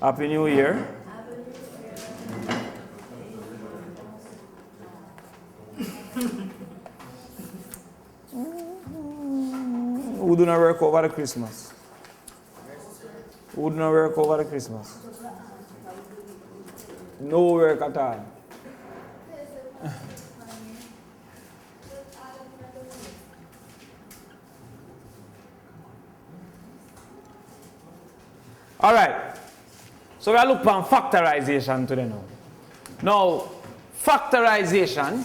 Happy New Year. Who do not work over the Christmas? Who do not work over the Christmas? No work at all. All right. So we are looking at factorization today now. Now, factorization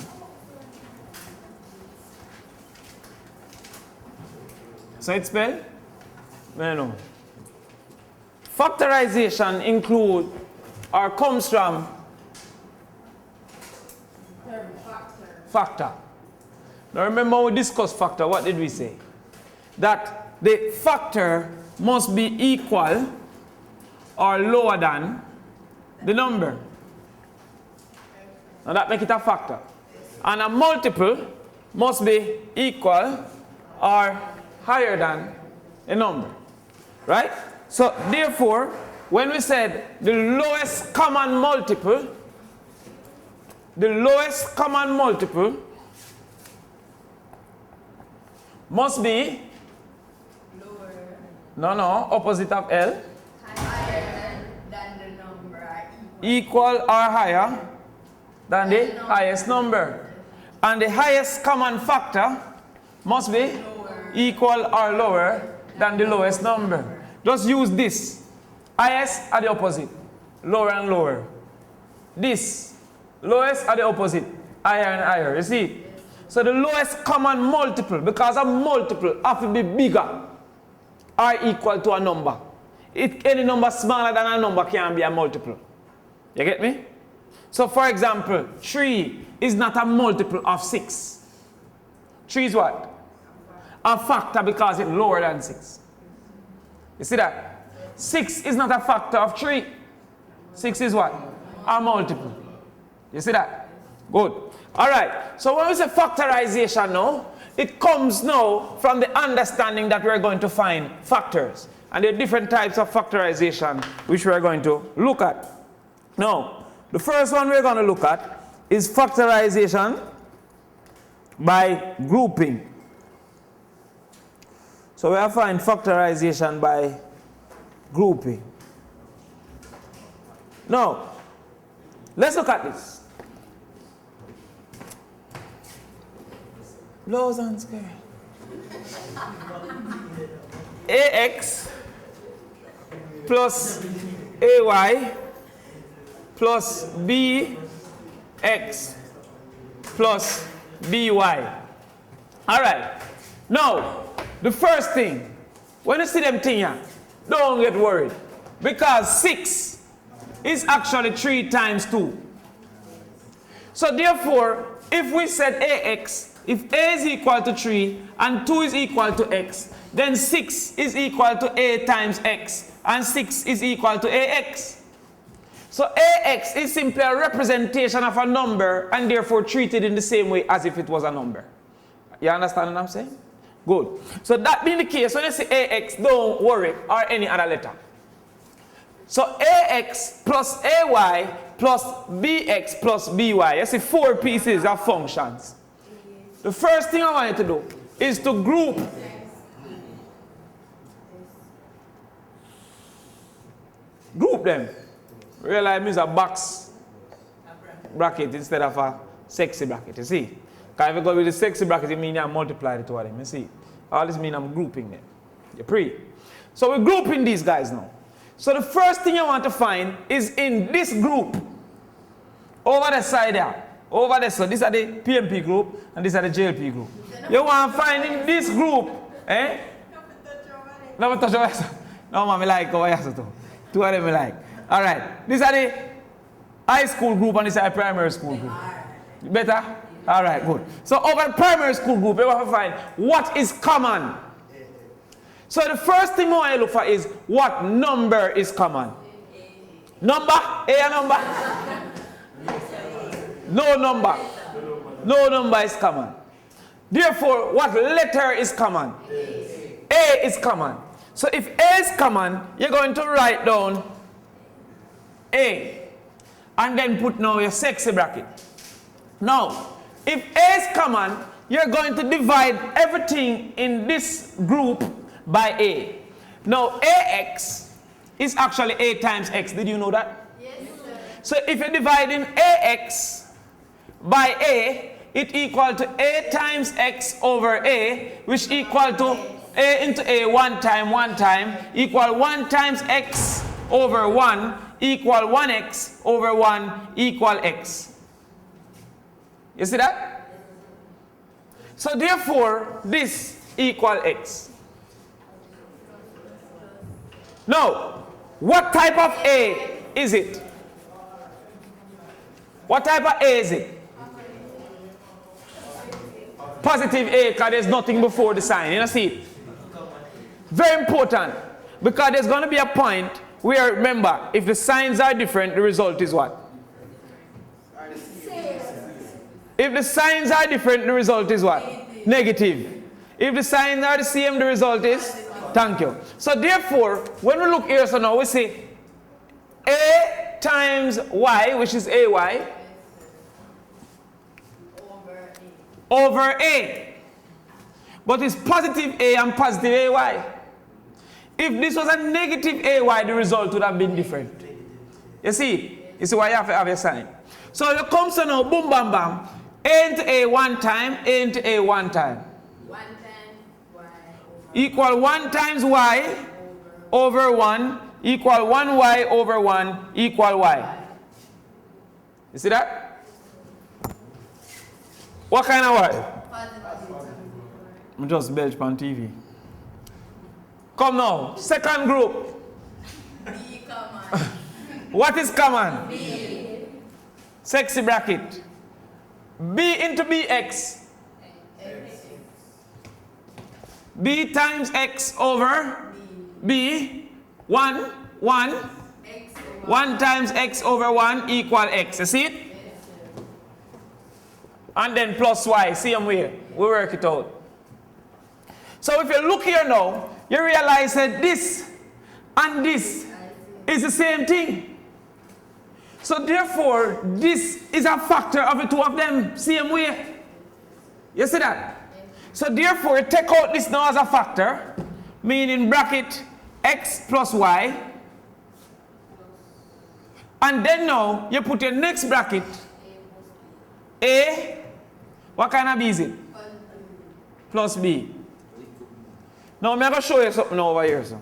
so it's spelled? No. Factorization include or comes from factor. Now remember we discussed factor. What did we say? That the factor must be equal or lower than the number. Now that makes it a factor. And a multiple must be equal or higher than a number. Right? So therefore, when we said the lowest common multiple must be lower. No, opposite of L. Higher than the number. Equal or higher than the highest number. And the highest common factor must be lower. Equal or lower than the lowest number. Just use this. Highest are the opposite. Lower and lower. This. Lowest are the opposite. Higher and higher. You see? So the lowest common multiple, because a multiple have to be bigger or equal to a number. Any number smaller than a number can be a multiple. You get me? So for example, 3 is not a multiple of 6. 3 is what? A factor because it's lower than 6. You see that? 6 is not a factor of 3. 6 is what? A multiple. You see that? Good. Alright. So when we say factorization now, it comes now from the understanding that we're going to find factors. And there are different types of factorization which we're going to look at. Now, the first one we're going to look at is factorization by grouping. So we'll find factorization by grouping. Now, let's look at this. Blows and square. AX plus AY plus BX plus BY. All right. Now, the first thing, when you see them thing here, don't get worried. Because 6 is actually 3 times 2. So therefore, if we said AX, if A is equal to 3 and 2 is equal to X, then 6 is equal to A times X and 6 is equal to AX. So AX is simply a representation of a number and therefore treated in the same way as if it was a number. You understand what I'm saying? Good. So that being the case, when you say AX, don't worry, or any other letter. So AX plus AY plus BX plus BY. You see 4 pieces of functions. The first thing I want you to do is to group. Group them. Realize it means a box bracket instead of a sexy bracket. You see? Because if you go with the sexy bracket, it means I multiply the two of them. You see? All this means I'm grouping them. You pre. So we're grouping these guys now. So the first thing you want to find is in this group. Over the side there. Over there. So these are the PMP group and these are the JLP group. You want to find in this group. Eh? Never touch your ass. No, man, I like over here. Two of them I like. Alright. These are the high school group and these are the primary school group. Better? Alright, good. So over the primary school group, you want to find what is common. So the first thing we want to look for is what number is common. Number? A number? No number. No number is common. Therefore, what letter is common? A is common. So if A is common, you're going to write down A. And then put now your sexy bracket. Now, if A is common, you're going to divide everything in this group by A. Now, AX is actually A times X. Did you know that? Yes, sir. So if you're dividing AX by A, it equal to A times X over A, which equal to A into A 1 time, equal 1 times X over 1, equal 1X over 1, equal X. You see that? So therefore, this equal X. Now, what type of A is it? What type of A is it? Positive A, because there's nothing before the sign. You know, see it? Very important, because there's going to be a point where, remember, if the signs are different, the result is what? If the signs are different, the result is what? Negative. If the signs are the same, the result is? Thank you. So therefore, when we look here, so now we say A times Y, which is AY, over A. But it's positive A and positive AY. If this was a negative AY, the result would have been different. You see? You see why you have to have a sign. So you come to now, boom, bam, bam. A into A 1 time, A into A 1 time. 1 times Y Equal 1 times Y over 1, equal 1Y over 1, equal Y. You see that? What kind of Y? I'm just belch on TV. Come now, second group. B common. What is common? B. Sexy bracket. B into BX. B times X over B. 1 X over 1 times X over 1 equal X. You see it? And then plus Y. See them here. We work it out. So if you look here now, you realize that this and this is the same thing. So therefore, this is a factor of the two of them, same way. You see that? So therefore, take out this now as a factor, meaning bracket X plus Y. And then now, you put your next bracket, A, what kind of B is it? Plus B. Now, I'm going to show you something over here. So.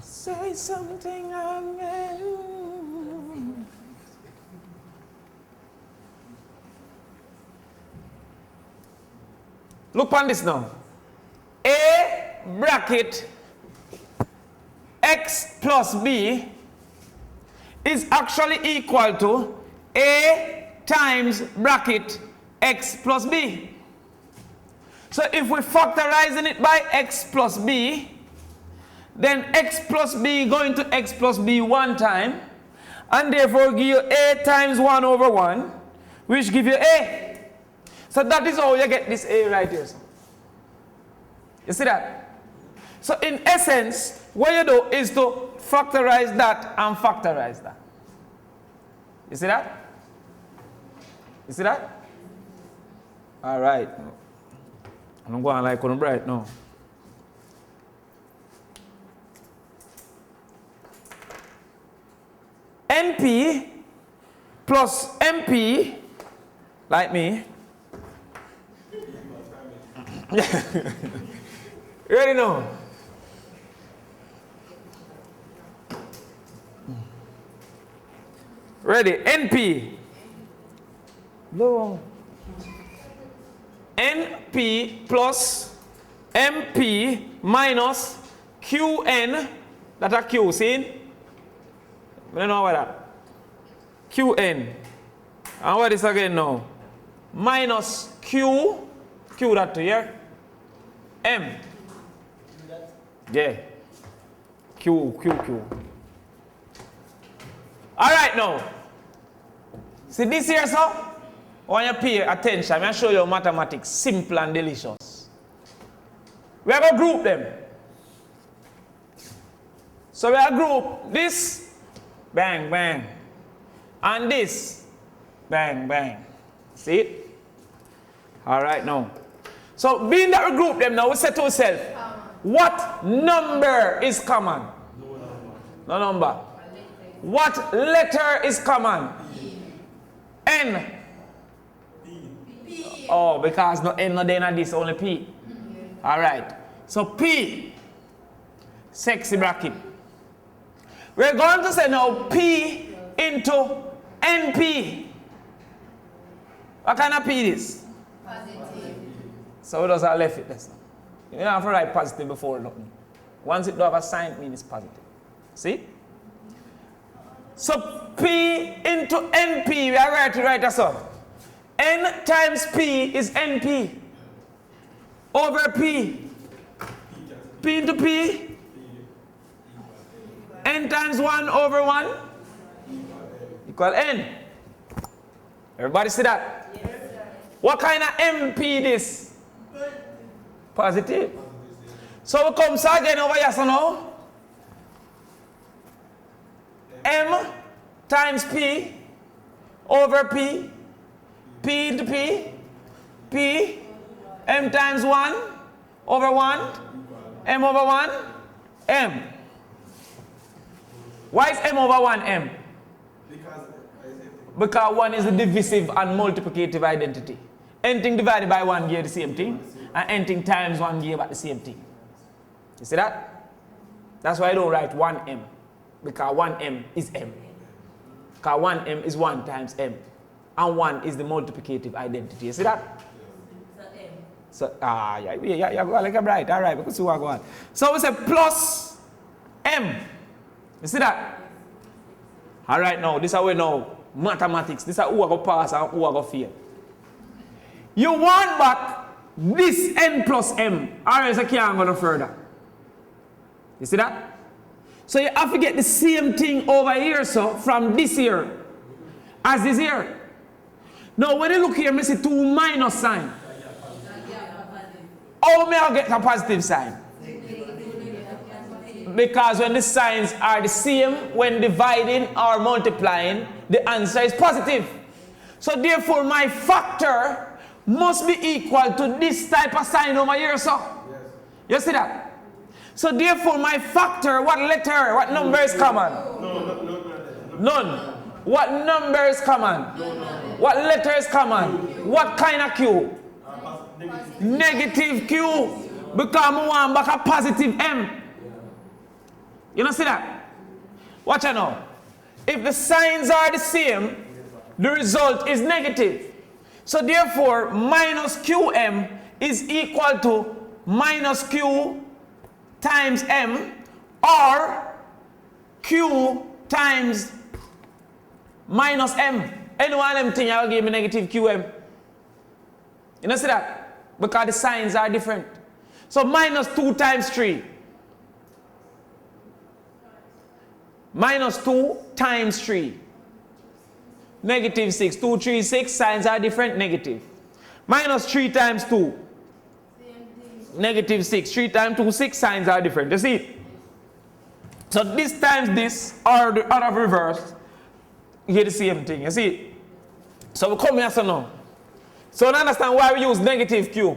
Say something again. Look on this now. A bracket X plus B is actually equal to A times bracket X plus B. So if we're factorizing it by X plus B, then X plus B going to X plus B 1 time, and therefore give you A times 1 over 1, which give you A. So that is how you get this A right here. You see that? So in essence, what you do is to factorize that and factorize that. You see that? You see that? All right. I'm going like on bright now. NP plus MP, like me. You already know. Ready? NP. No. NP plus MP minus QN. That's a Q, see? We don't know about that. QN. And what is again now? Minus Q. Q that to here. M. Yeah. Q. Alright now. See this here, so? I want you to pay attention. I'm going to show you mathematics. Simple and delicious. We are going to group them. So we are group this, bang, bang. And this, bang, bang. See it? All right, now. So being that we group them now, we say to ourselves, what number is common? No number. What letter is common? N. P. Oh, because no N, no D, no this, only P. All right. So P, sexy bracket. We're going to say now P into NP. What kind of P is? Positive. So we just have left it this. You don't have to write positive before nothing. Once it don't have a sign, it means it's positive. See? So P into NP, we are right to write as well. N times P is NP over P. P into P. N times 1 over 1 equal N. Everybody see that? Yes, sir. What kind of MP this? Positive. So we come again over here, so now. M times P over P. P into P. P. M times 1 over 1. M over 1. M. Why is M over 1 M? Because 1 is the divisive and multiplicative identity. Anything divided by 1 gives the same thing, and anything times 1 gives about the same thing. You see that? That's why I don't write 1M, because 1M is M. Because 1M is 1 times M, and 1 is the multiplicative identity. You see that? So, yeah, go like a bright. All right, we can see what go on. So we say plus M. You see that? All right, now, this is how we know mathematics. This is who are going to pass and who are going to fail. You want back this N plus M, or else you can't go no further. You see that? So you have to get the same thing over here, so from this here as this here. Now, when you look here, I see 2 minus sign. How may I get a positive sign? Because when the signs are the same, when dividing or multiplying, the answer is positive. So therefore, my factor must be equal to this type of sign over here, so. Yes. You see that? So therefore, my factor, what letter, what number is common? None. What number is common? What letter is common? What kind of Q? Negative Q. Because I want back a positive M. You don't see that? Watch out now. If the signs are the same, the result is negative. So therefore, minus QM is equal to minus Q times M, or Q times minus M. Any one of them things I will give me negative QM. You don't see that? Because the signs are different. So minus 2 times 3. Minus 2 times 3. Negative 6. 2, 3, 6. Signs are different. Negative. Minus 3 times 2. Negative 6. 3 times 2, 6. Signs are different. You see? So this times this, or the other reverse, you get the same thing. You see? So we come here so now. So you understand why we use negative Q?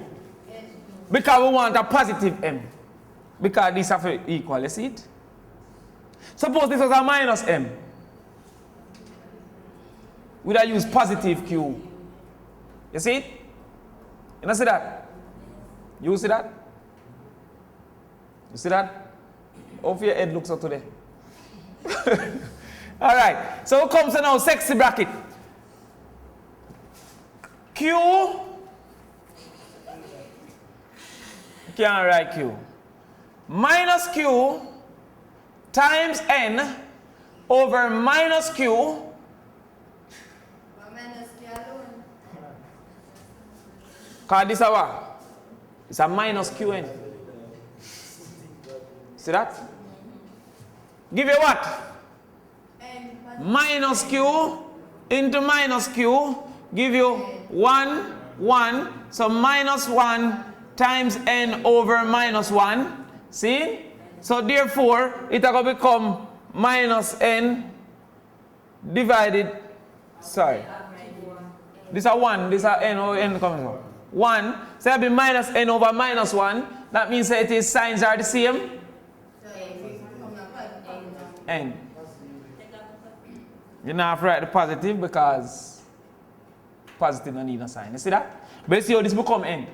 Because we want a positive M. Because these are equal. You see it? Suppose this was a minus M. Would I use positive Q? You see it? You don't see that? You see that? You see that? How your head looks out today? Alright. So what comes to now? Sexy bracket. Q. You can't write Q. Minus Q times N over minus Q. Because this is what? It's a minus QN. See that? Give you what? Minus Q into minus Q. Give you 1, 1. So minus 1 times n over minus 1. See? So therefore, it will become minus n divided, sorry. This is 1, this is n over n comes out. 1, so it will be minus n over minus 1. That means that its signs are the same. N. You now have to write the positive because positive don't need a sign. You see that? But you see how this become n?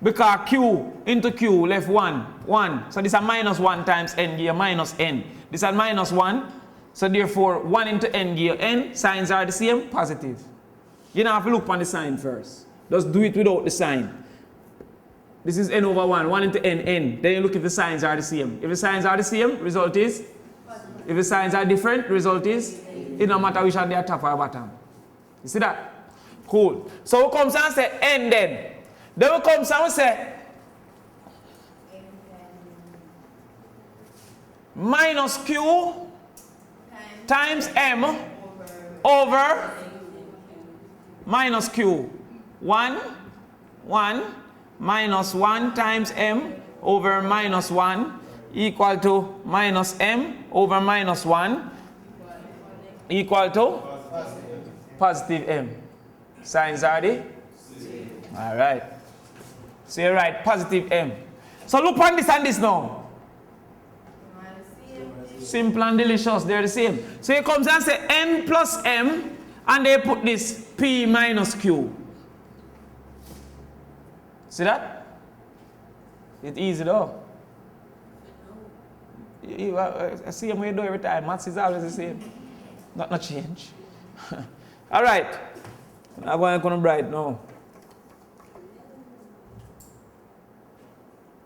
Because q into q left 1, 1. So this is minus 1 times n give minus n. This is minus 1. So therefore 1 into n give n. Signs are the same, positive. You now have to look on the sign first. Just do it without the sign. This is n over 1, 1 into n, n. Then you look if the signs are the same. If the signs are the same, result is? If the signs are different, result is? It no matter which one they are top or bottom. You see that? Cool. So we come and say n then. Then we come and say minus q times m over minus q. 1, 1 minus 1 times m over minus 1 equal to minus m over minus 1 equal to positive m. Signs are the? Alright. So you write positive m. So look on this and this now. Simple and delicious, they're the same. So it comes and say n plus m and they put this p minus q. See that? It's easy though. I see how you do every time. Maths is always the same. Not change. Alright. I'm going to write now.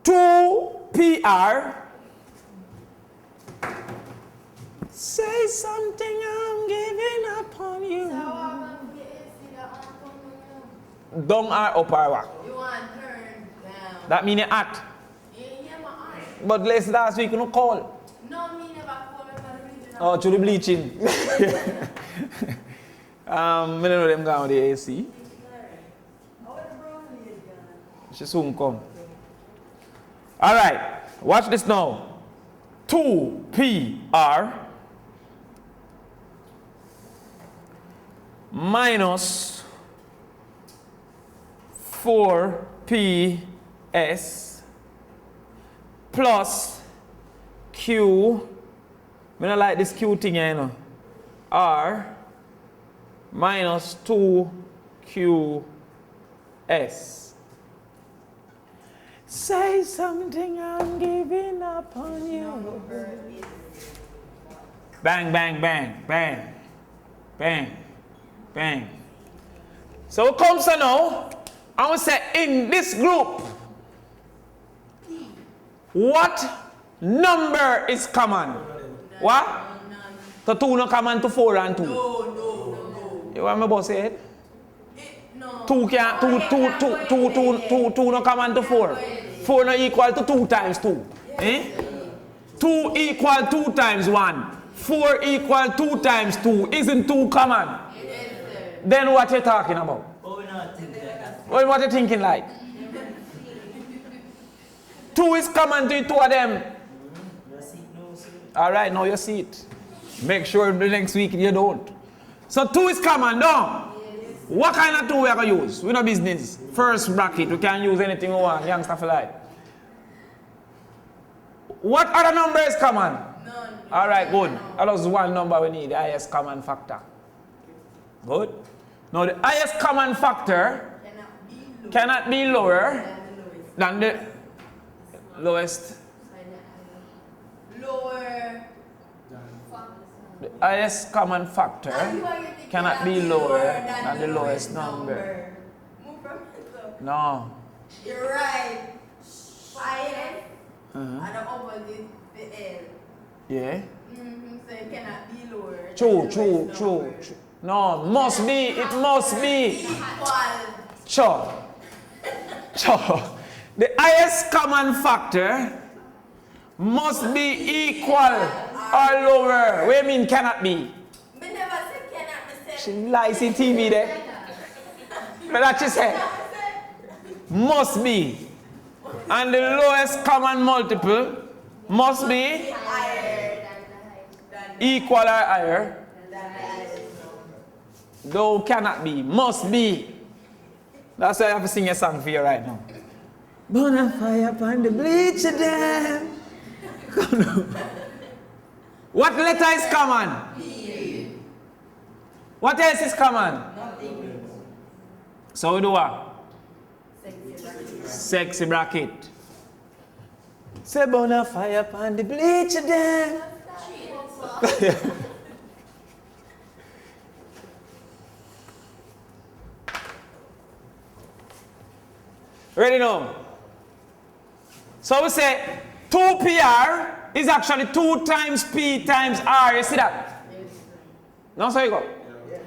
2PR. Say something, I'm giving up on you. Down or up or what? You want turn down. That means you act. Yeah, my eye. But last week you no call. No, me never call me for the region. Oh, to the bleaching. I don't know them going with the AC. She soon come. Alright, watch this now. 2PR minus 4PS plus Q. I don't like this Q thing here, you know. R minus 2QS. Say something, I'm giving up on you. Bang, bang, bang, bang, bang, bang. So it comes now, I want to say in this group, what number is common? What? The 2 no common to 4 and 2. No. You want me to say it? No. 2 no common to 4. 4 no equal to 2 times 2. Eh? 2 equal 2 times 1. 4 equal 2 times 2. Isn't 2 common? Then what you talking about? What you thinking like? 2 is common to 2 of them. Alright, now you see it. Make sure the next week you don't. So 2 is common, no? What kind of 2 we are going to use? We no business. First bracket, we can use anything we want. Youngster for life. What other number is common? None. Alright, good. That was one number we need, the highest common factor. Good. Now the highest common factor cannot be lower than the lowest. Lower. The highest common factor cannot be lower than the lowest number. Move from it. No. You're right. Highest and the opposite the L. Yeah. So it cannot be lower. True. No, must be. It must be. Equal. Sure. The highest common factor must be equal or lower. What do you mean cannot be? Me never said cannot be said. She lies in TV there. But that she said. must be. And the lowest common multiple must be equal or higher. Though cannot be, must be. That's why I have to sing a song for you right now. Bonfire upon the bleacher dam. What letter is common? P. What else is common? Nothing. So we do what? Sexy bracket. Say bonfire upon the bleacher dam. Ready now? So we say 2PR is actually 2 times P times R. You see that? Yes. Now so you go. Yes.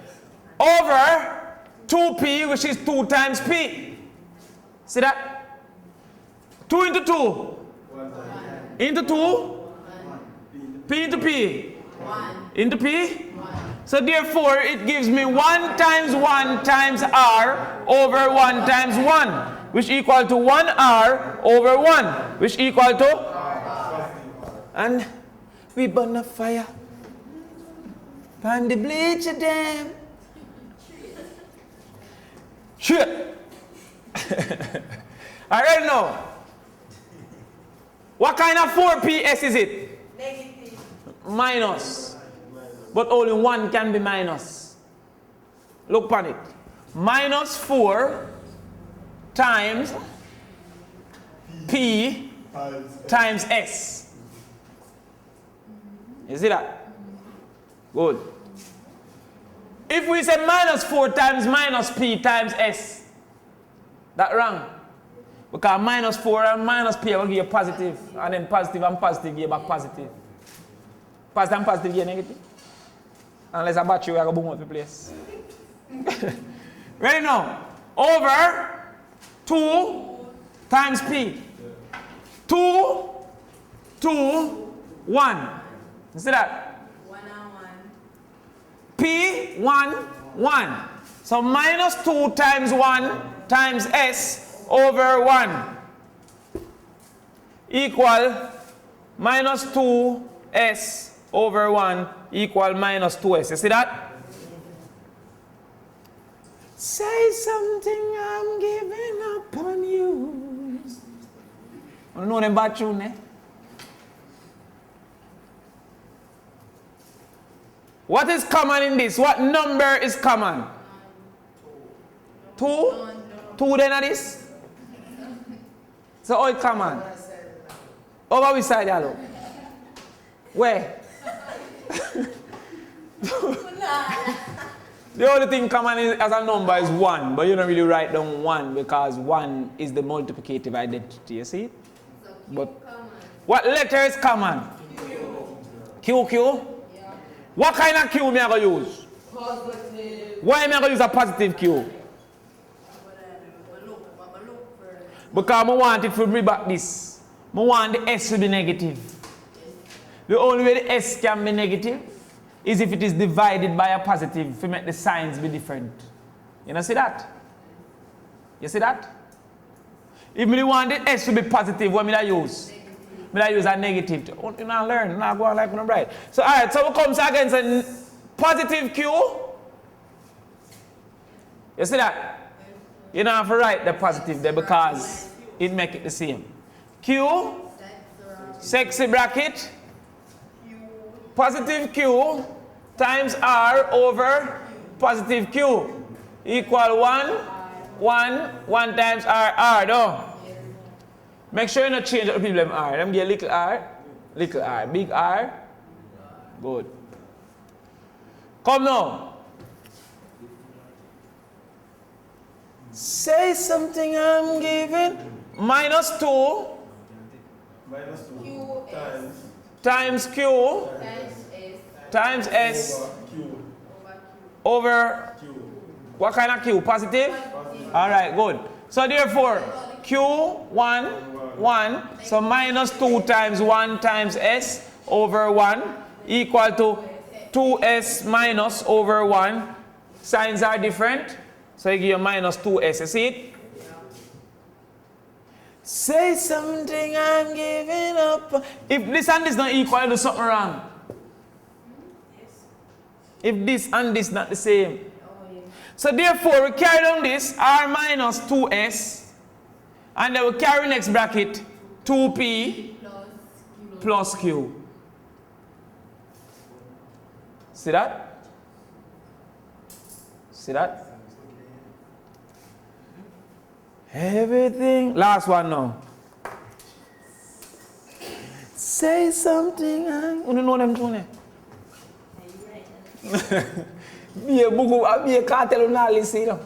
Over 2P, which is 2 times P. See that? 2 into 2. 1 into 2. 1. P into P. 1. Into P. 1. So therefore it gives me 1 times 1 times R over 1 times 1. Which equal to 1R over 1, which equal to R. And we burn a fire. Pan the bleacher dam. Shoot. I already know. What kind of 4PS is it? Negative. Minus. But only 1 can be minus. Look upon it. Minus 4 times P times S. You see that? Good. If we say minus 4 times minus P times S, that's wrong. Because minus 4 and minus P will give you positive, and then positive and positive give you back positive. Positive and positive give you negative. Unless a battery will go boom up the place. Ready now? Over 2 times P. 2, 2, 1. You see that? 1 and 1. P, 1, 1. So minus 2 times 1 times S over 1 equal minus 2S over 1 equal minus 2S. You see that? Say something, I'm giving up on you. I know them bad tune, eh? What is common in this? What number is common? 2? 2 then at this? So all common. Over which side, hello? Where? The only thing common as a number is 1, but you don't really write down 1 because 1 is the multiplicative identity, you see? So but what letter is common? Q. Q? Yeah. What kind of Q am I going to use? Positive. Why am I going to use a positive Q? Because I want it to be back this. I want the S to be negative. The only way the S can be negative is if it is divided by a positive to make the signs be different. You know, see that? You see that? If I want the S to be positive, what will I use? Will I use a negative? You know, learn. You know, go on like when I'm right. So, all right, so we come against a positive Q. You see that? You don't have to write the positive there because it make it the same. Q, sexy bracket, positive Q times R over positive Q equal 1 times R, no? Make sure you don't change the people them R. Them get little r, big R, good. Come now. Say something I'm giving. Minus 2 times Q times S over what kind of Q? Positive? Alright, good. So therefore, Q 1. So minus 2 times 1 times S over 1 equal to 2S minus over 1. Signs are different. So you give you minus 2S. You see it? Say something, I'm giving up. If this and this not equal, do something wrong. If this and this not the same. So therefore, we carry down this, R minus 2S. And then we carry next bracket, 2P plus Q. See that? See that? Everything. Last one now. Say something. You don't know them too. Be a book, be a cartel now, listen.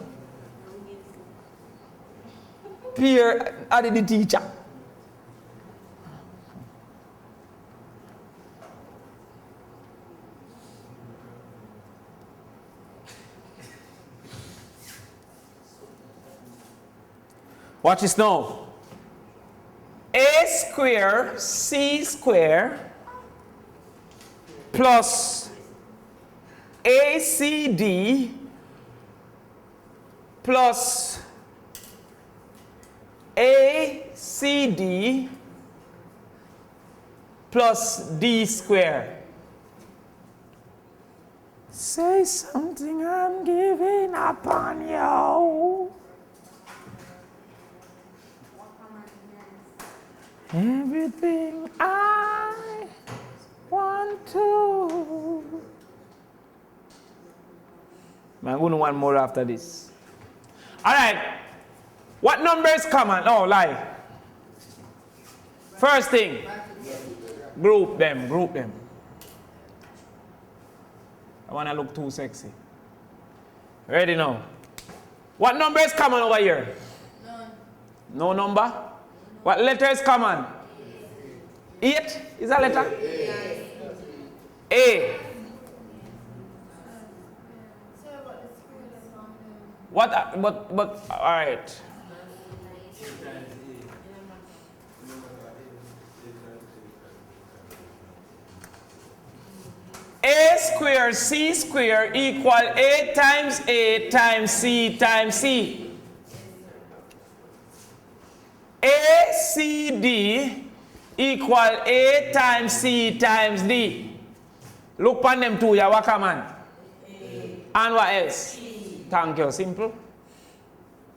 Peer are the teacher. Watch this now. A square C square plus ACD plus ACD plus D square. Say something, I'm giving up on you. Everything I want to. I'm going to want more after this. All right. What number is common? Oh, lie. First thing. Group them. Group them. I want to look too sexy. Ready now? What number is common over here? None. No number? What letter is common? 8? Is that letter? A. What? But, all right. A square C square equal A times A times C times C. ACD equal A times C times D. Look on them two, ya what common? And what else? Thank you, simple.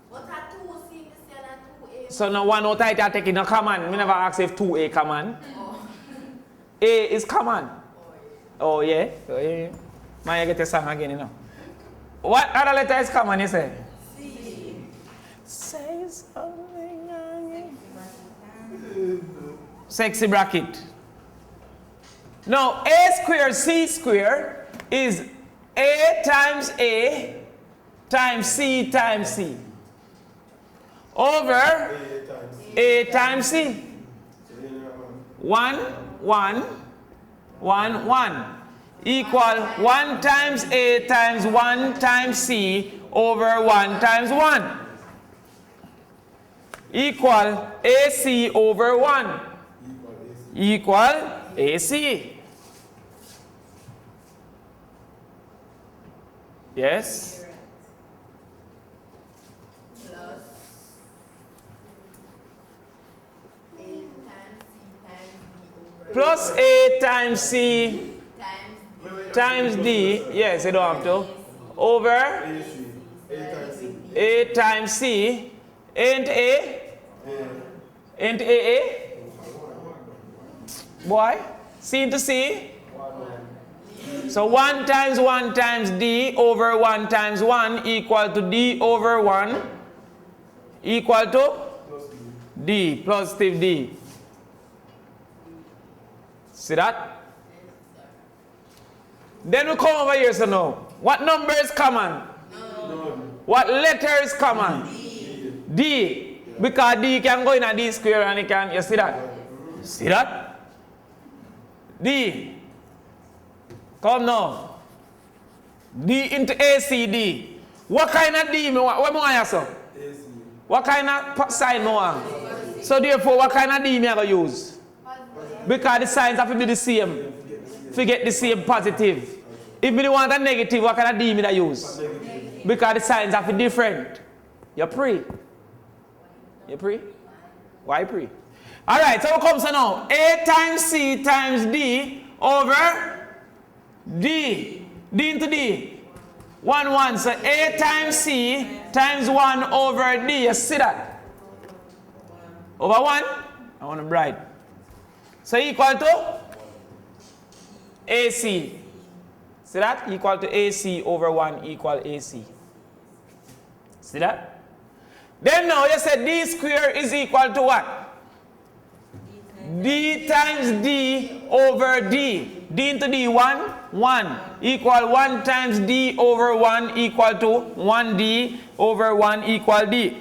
What are 2C instead of 2A? So now one out I take in a common. We never ask if 2A common. Oh. A is common. Oh yeah. Oh yeah. May I get a song again, you know. What other letter is common, you say? C. Say something. Sexy bracket. Now A square C square is A times A times C times C over A times C. 1, 1, 1, 1 equal 1 times A times 1 times C over 1 times 1 equal AC over 1 equal AC. Yes? Plus A times C times D. Yes, you don't have to. Over A times C. Ain't A? Ain't A? Boy? C into C? So 1 times D over 1 times 1 equal to D over 1 equal to D, positive D. See that? Then we come over here, so now. What number is common? What letter is common? D. Because D can go in a D square and it can, you see that? See that? D. Come now. D into ACD. What kind of D? What more I say? What kind of sign more? So therefore, what kind of D me I go use? Because the signs have to be the same. Forget the same positive. If me want a negative, what kind of D me I use? Because the signs have to be different. You're free. You free? Y pre. Alright, so what comes now? A times C times D over D. D into D. 1, 1. So A times C times 1 over D. You see that? Over 1? I want to write. So equal to AC. See that? Equal to AC over 1 equal AC. See that? Then now you said D square is equal to what? D times D over D. D into D, 1, 1. Equal 1 times D over 1 equal to 1D over 1 equal D.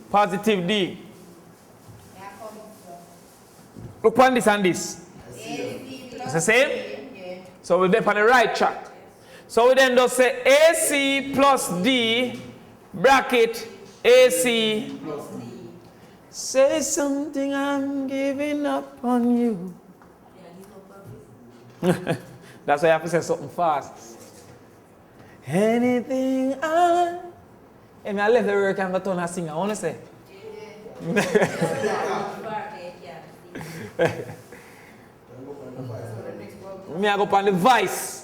Positive D. Look on this and this. It's the same? So we're on the right track. So we then just say AC plus D bracket AC plus D. Say something, I'm giving up on you. That's why I have to say something fast. Anything I... Hey, I left the work and got on a singer. I want to say. Me I go up on the vice.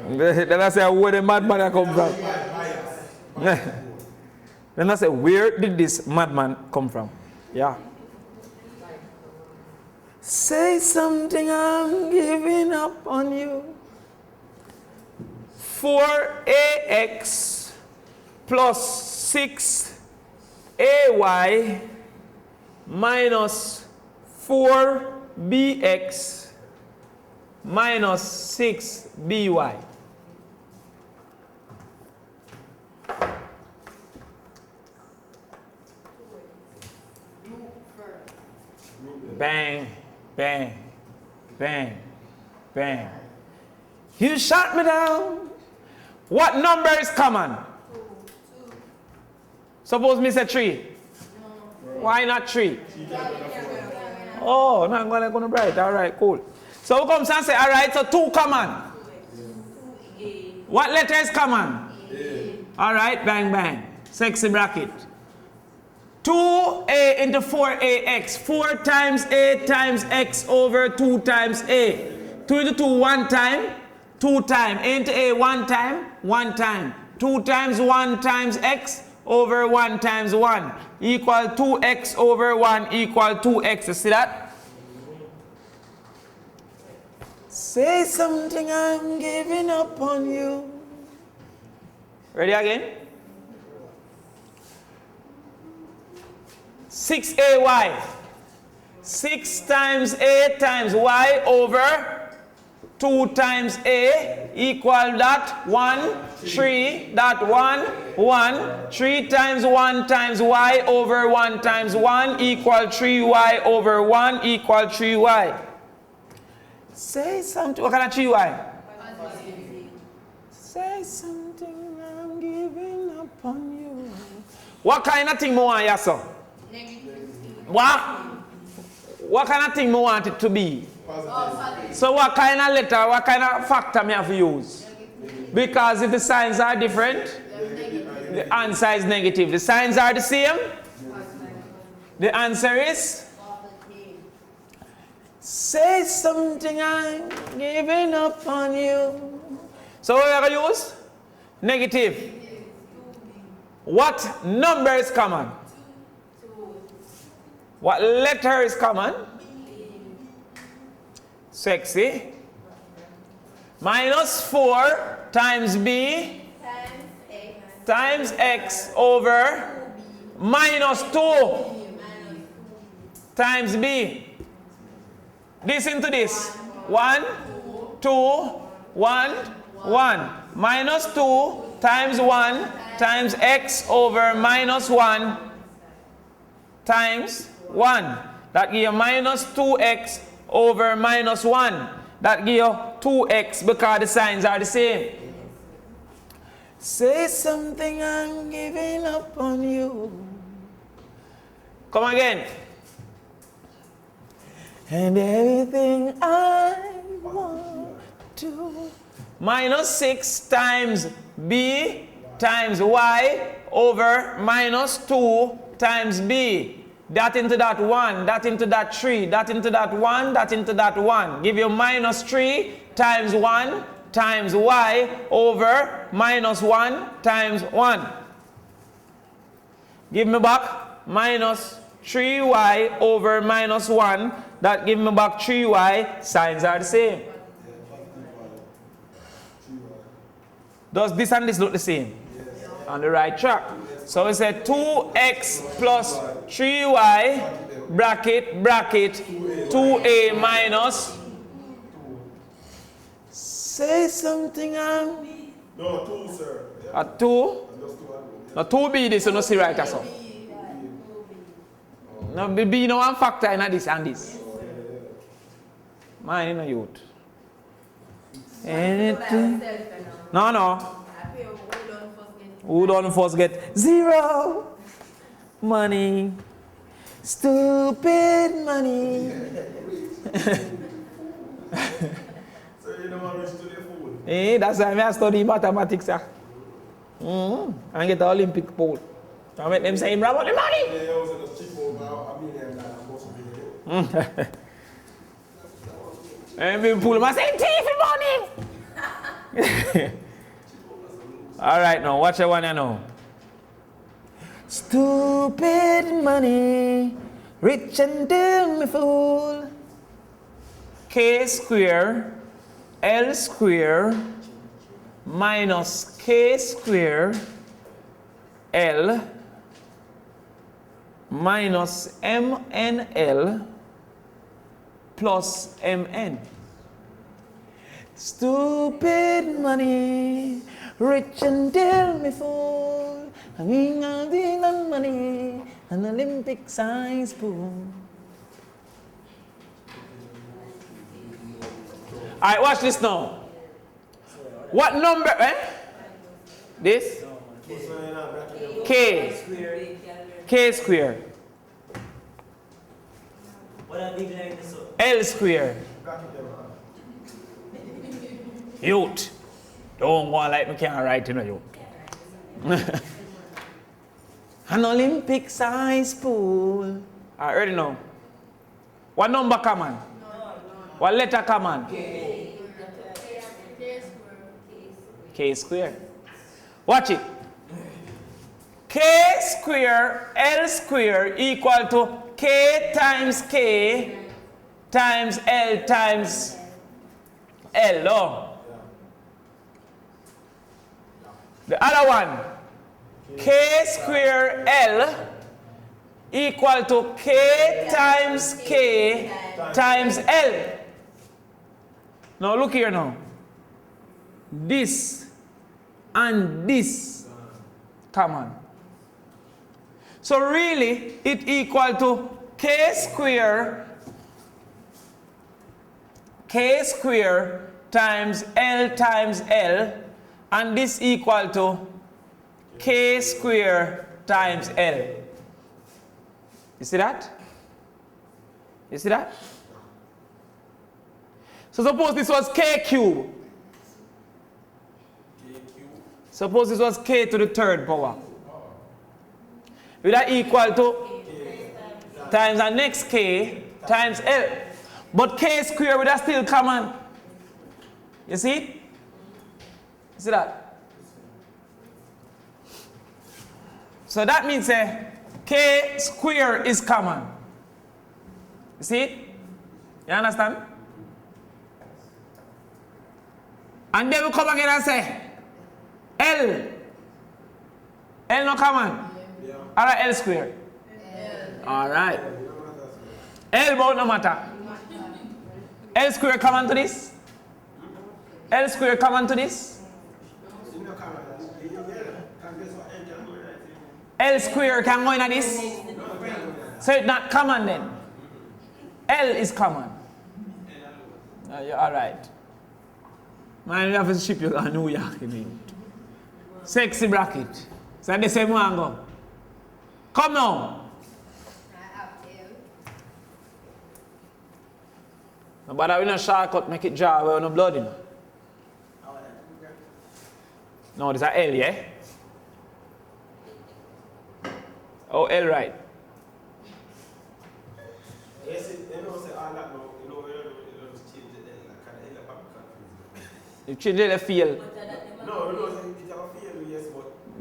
Then I say, where the madman come from? Then I say, where did this madman come from? Yeah. Say something, I'm giving up on you. 4AX plus 6AY minus 4BX minus 6BY. Bang, bang, bang, bang. You shot me down. What number is common? 2. Suppose me say 3. Why not 3? Oh, no, I'm going to write. All right, cool. So we come and say, all right, so 2 common. What letter is common? All right, bang, bang. Sexy bracket. 2A into 4AX. 4 times A times X over 2 times A. 2 into 2, 1 time. 2 time. A into A, 1 time. 1 time. 2 times 1 times X over 1 times 1 equal 2X over 1 equal 2X. You see that? Say something, I'm giving up on you. Ready again? 6AY. 6 times A times Y over 2 times A equal that 1, 3, that 1, 1. 3 times 1 times Y over 1 times 1 equal 3Y over 1 equal 3Y. Say something. What kind of 3Y? Say something, I'm giving up on you. What kind of thing more want you, sir? What kind of thing I want it to be? So what kind of letter, what kind of factor me have to use? Because if the signs are different, the answer is negative. The signs are the same, the answer is? Say something, I'm giving up on you. So what are we going to use? Negative. What number is common? What letter is common? Sexy. Minus 4 times B times X over minus 2 times B. This into this. 1, 2, 1, 1. Minus 2 times 1 times X over minus 1 times 1. That gives you minus 2x over minus 1. That gives you 2x because the signs are the same. Say something, I'm giving up on you. Come again. And everything I want to. Minus 6 times B times Y over minus 2 times B. That into that 1, that into that 3, that into that 1, that into that 1. Give you minus 3 times 1 times Y over minus 1 times 1. Give me back minus 3Y over minus 1. That give me back 3Y. Signs are the same. Does this and this look the same? Yes. On the right track. So we say 2x plus 3y bracket 2a minus. Say something. No, 2, sir. A 2? No, 2b this, you don't see right as well. No, b no one factor in this and this. Mine in a youth. Anything? No. Who don't first get 0 money? Stupid money. So you don't want to reach to the food? That's why I study mathematics. And get the Olympic pole. I make them say, "Bravo, the money." And people must say, "Thief money." All right, now watch the one I know. Stupid money, rich and damn me fool. K square, L square, minus K square, L, minus MNL, plus MN. Stupid money, rich and tell me fool. I'm in money, an Olympic size pool. Alright, watch this now. What number, This? K. K square. L square. Youth. Don't go like me can't write, you know, you. An Olympic size pool. I already know. What number common? What letter common? K square. Watch it. K square L square equal to K times K times L times L. Oh. The other one, K square L equal to K times K times L. Now look here now. This and this common. So really it equal to K square times L, and this equal to K square times L. You see that? You see that? So suppose this was K cube. Suppose this was K to the third power. Will that equal to times the next K times L. But K square would that still common. You see? You see that? So that means K square is common. You see it? You understand? And then we come again and say L. L no common. Yeah. Alright, L square. Alright. L both no matter. L square common to this? L square common to this? L square can go in this? So it's not common then. L is common. You're alright. Man, we have to ship you to New York. Sexy bracket. So the same one go. Come now. But I will not shortcut make it draw where no blood in. No, this is a L, yeah? Oh, L right. Yes, you know, say all that now, you know, you just change it then, like, kind of probably confusing. You change the feel. No, you know, it's a feel, yes,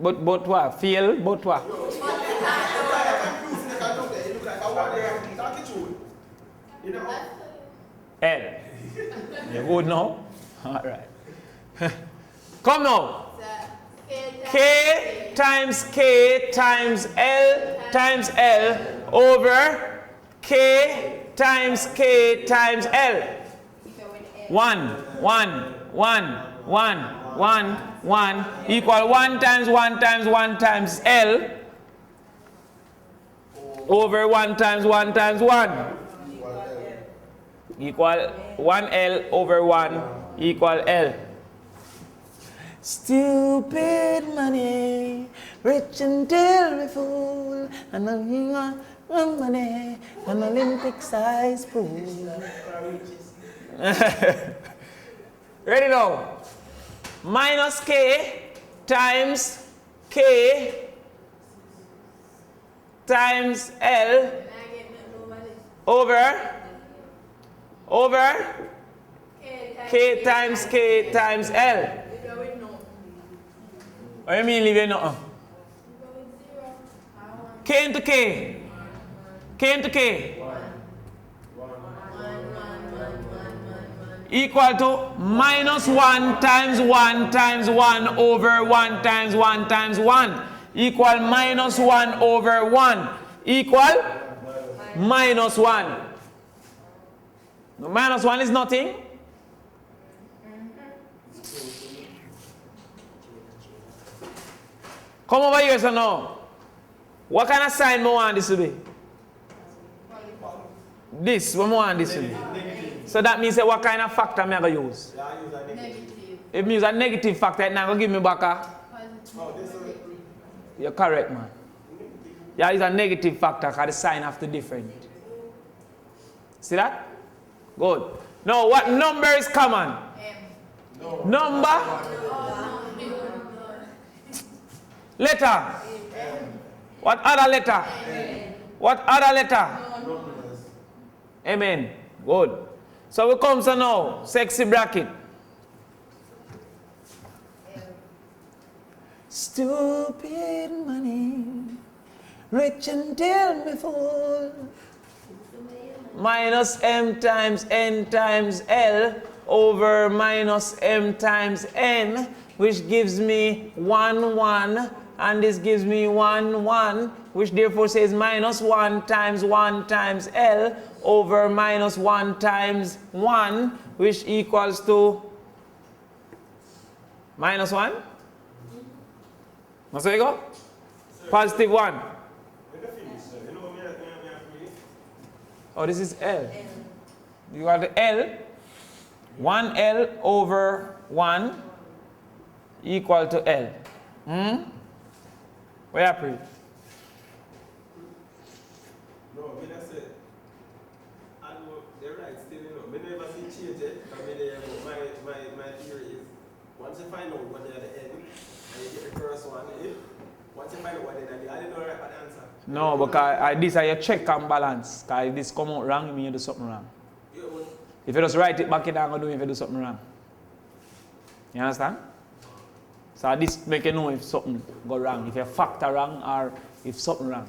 but. But what? Feel, but what? You look like confusing, you can't look there, you look like I want to talk it through. You know? L. You good now? Alright. Come now. K times L over K times L. 1 equal 1 times L over 1 times 1 equal 1L over 1 equal L. Stupid money, rich until we fool, and money, an Olympic size pool. Ready now? Minus K times L over K times L. What do you mean leave it nothing? K into K. K into K. Equal to minus 1 times 1 times 1 over 1 times 1 times 1. Equal minus 1 over 1. Equal minus 1. No, minus 1 is nothing. Come over here, so now. What kind of sign do I want this to be? This, what do I want this to be? So that means what kind of factor am I going to use? Negative. It means a negative factor, it's not going to give me back a... You're correct, man. Yeah, it's a negative factor because the sign have to different. See that? Good. Now, what number is common? M. Number? Letter? What other letter? What other letter? Amen. Good. So we come to now, sexy bracket. Stupid money, rich until me fool. Minus M times N times L over minus M times N, which gives me 1, 1, and this gives me 1, 1, which therefore says minus 1 times L over minus 1 times 1, which equals to minus 1. So you go? Positive 1. Oh, this is L. You got the L. 1L over 1 equal to L. Where are you? No, I mean, I said, I know they're right still, you know. I never see change it. I mean, my theory is, once you find out what they're at the end, and you get the first one, once you find out what they're at the end, I didn't know right the answer. No, because this is your check and balance. Because if this come out wrong, you mean you do something wrong. Yeah, well, If you just write it back, you're not going to do it if you do something wrong. You understand? So this make you know if something go wrong, if you factor wrong or if something wrong.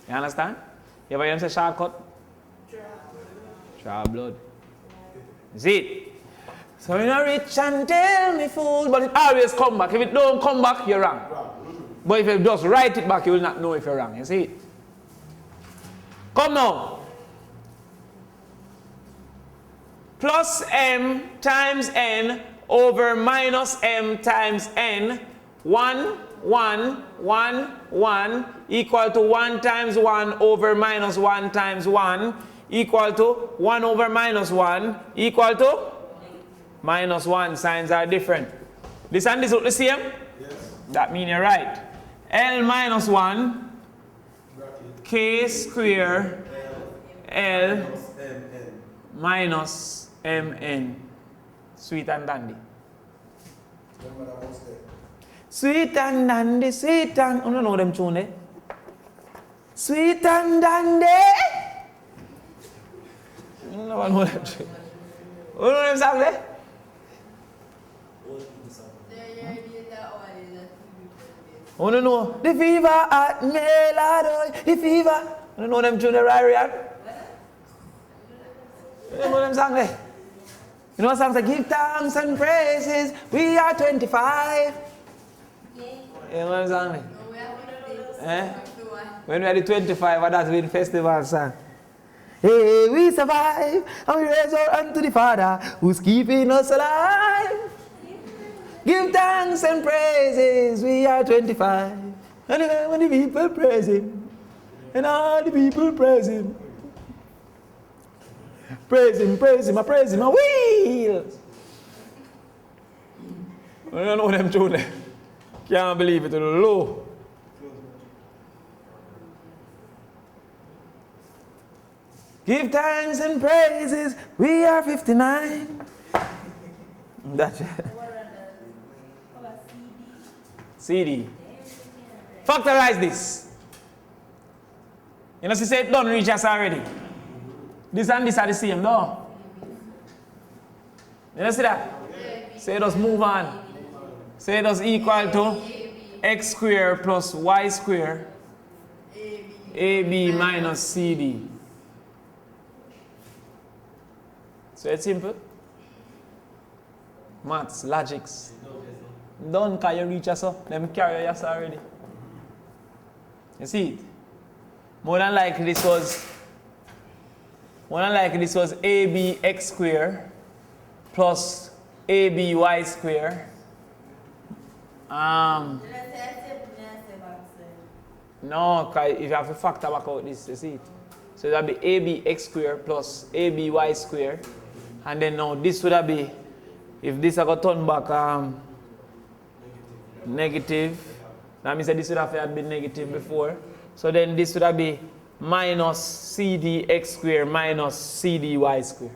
You understand? You ever hear them say shortcut? Draw blood. See it? So you're not rich and tell me fool, but it always come back. If it don't come back, you're wrong. But if you just write it back, you will not know if you're wrong. You see it? Come now. Plus M times N over minus M times N. 1, 1, 1, 1 equal to 1 times 1 over minus 1 times 1 equal to 1 over minus 1 equal to minus 1. Signs are different. This and this look the same? yes. That means you're right. L minus 1 K square L minus MN. Sweet and dandy. Remember that was there. Sweet and dandy, sweet and... I don't know them tune, eh? Sweet and dandy. I don't know them tune. I don't know them songs, eh? I don't know. The fever at Melado, the fever. I don't know them tune, Ryan. You don't know them songs, eh? You know songs like give thanks and praises, we are 25. You know what I'm saying? Eh? When we are the 25, that's when festival song. Hey, we survive and we raise our hand to the Father who's keeping us alive. Give thanks and praises, we are 25. And when the people praise Him, and all the people praise Him. Praise Him, I praise Him, I will. I don't know them tune. Can't believe it, low. Give thanks and praises, we are 59. That's it. CD. Factorize this. You know, she said, don't reach us already. This and this are the same, no? You know, see that? Say it does move on. Say it does equal to x squared plus y squared AB minus CD. So it's simple. Maths, logics. Don't can you reach us up? Let me carry us already. You see it? More than likely this was AB x squared plus AB y squared. No, if you have to factor back out this, you see it. So that would be AB x squared plus AB y squared. And then now this would be, if this I got turned back negative, that means that this would have been negative before. So then this would be minus CD x squared minus CD y squared.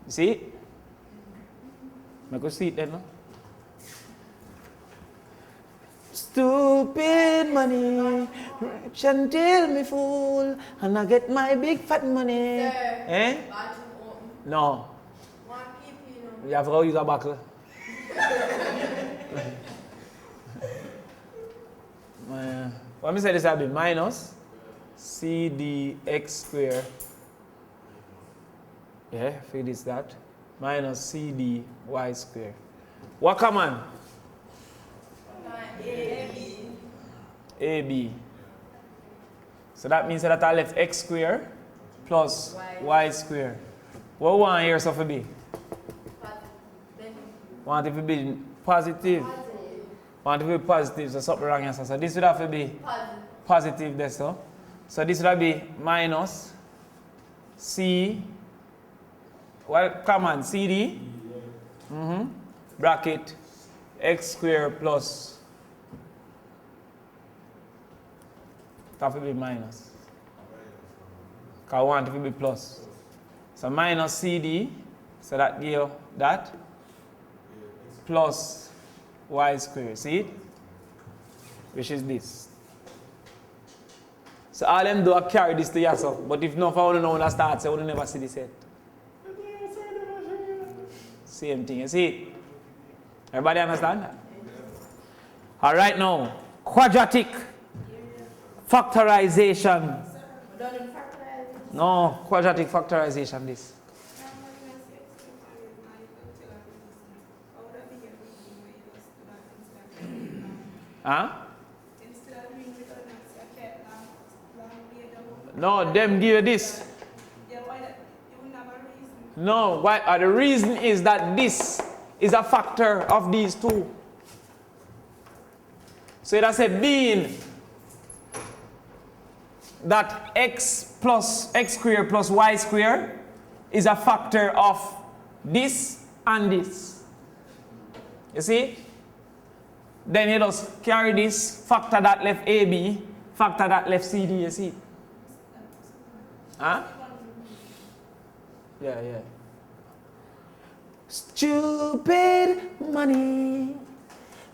You see it? I could see it then, no? Stupid money, rich until me fool, and I get my big fat money. Sir, eh? No. You have to use a buckle. What me say this will be minus CD x squared. Yeah, figure this that. Minus CD y squared. What common? AB. So that means that I left x squared plus y squared. What want here so to be? Want it to be positive. Want it to be positive, so something wrong here. So this would have to be positive there, so. So this would be minus C, well, common, CD, bracket, x squared plus, it have to be minus. Because I want it to be plus. So minus CD, so that give you that, plus y squared, see it? Which is this. So all them do I carry this to yourself, but if not, if I want to know when I start, so I would never see this yet. Same thing, you see it? Everybody understand that? All right now, quadratic factorization. No, quadratic factorization this. Huh? No, them give you this. No, why? The reason is that this is a factor of these two. So it has a being that x squared plus y squared is a factor of this and this. You see? Then you just carry this, factor that left AB, factor that left CD, you see? Huh? Yeah. Stupid money.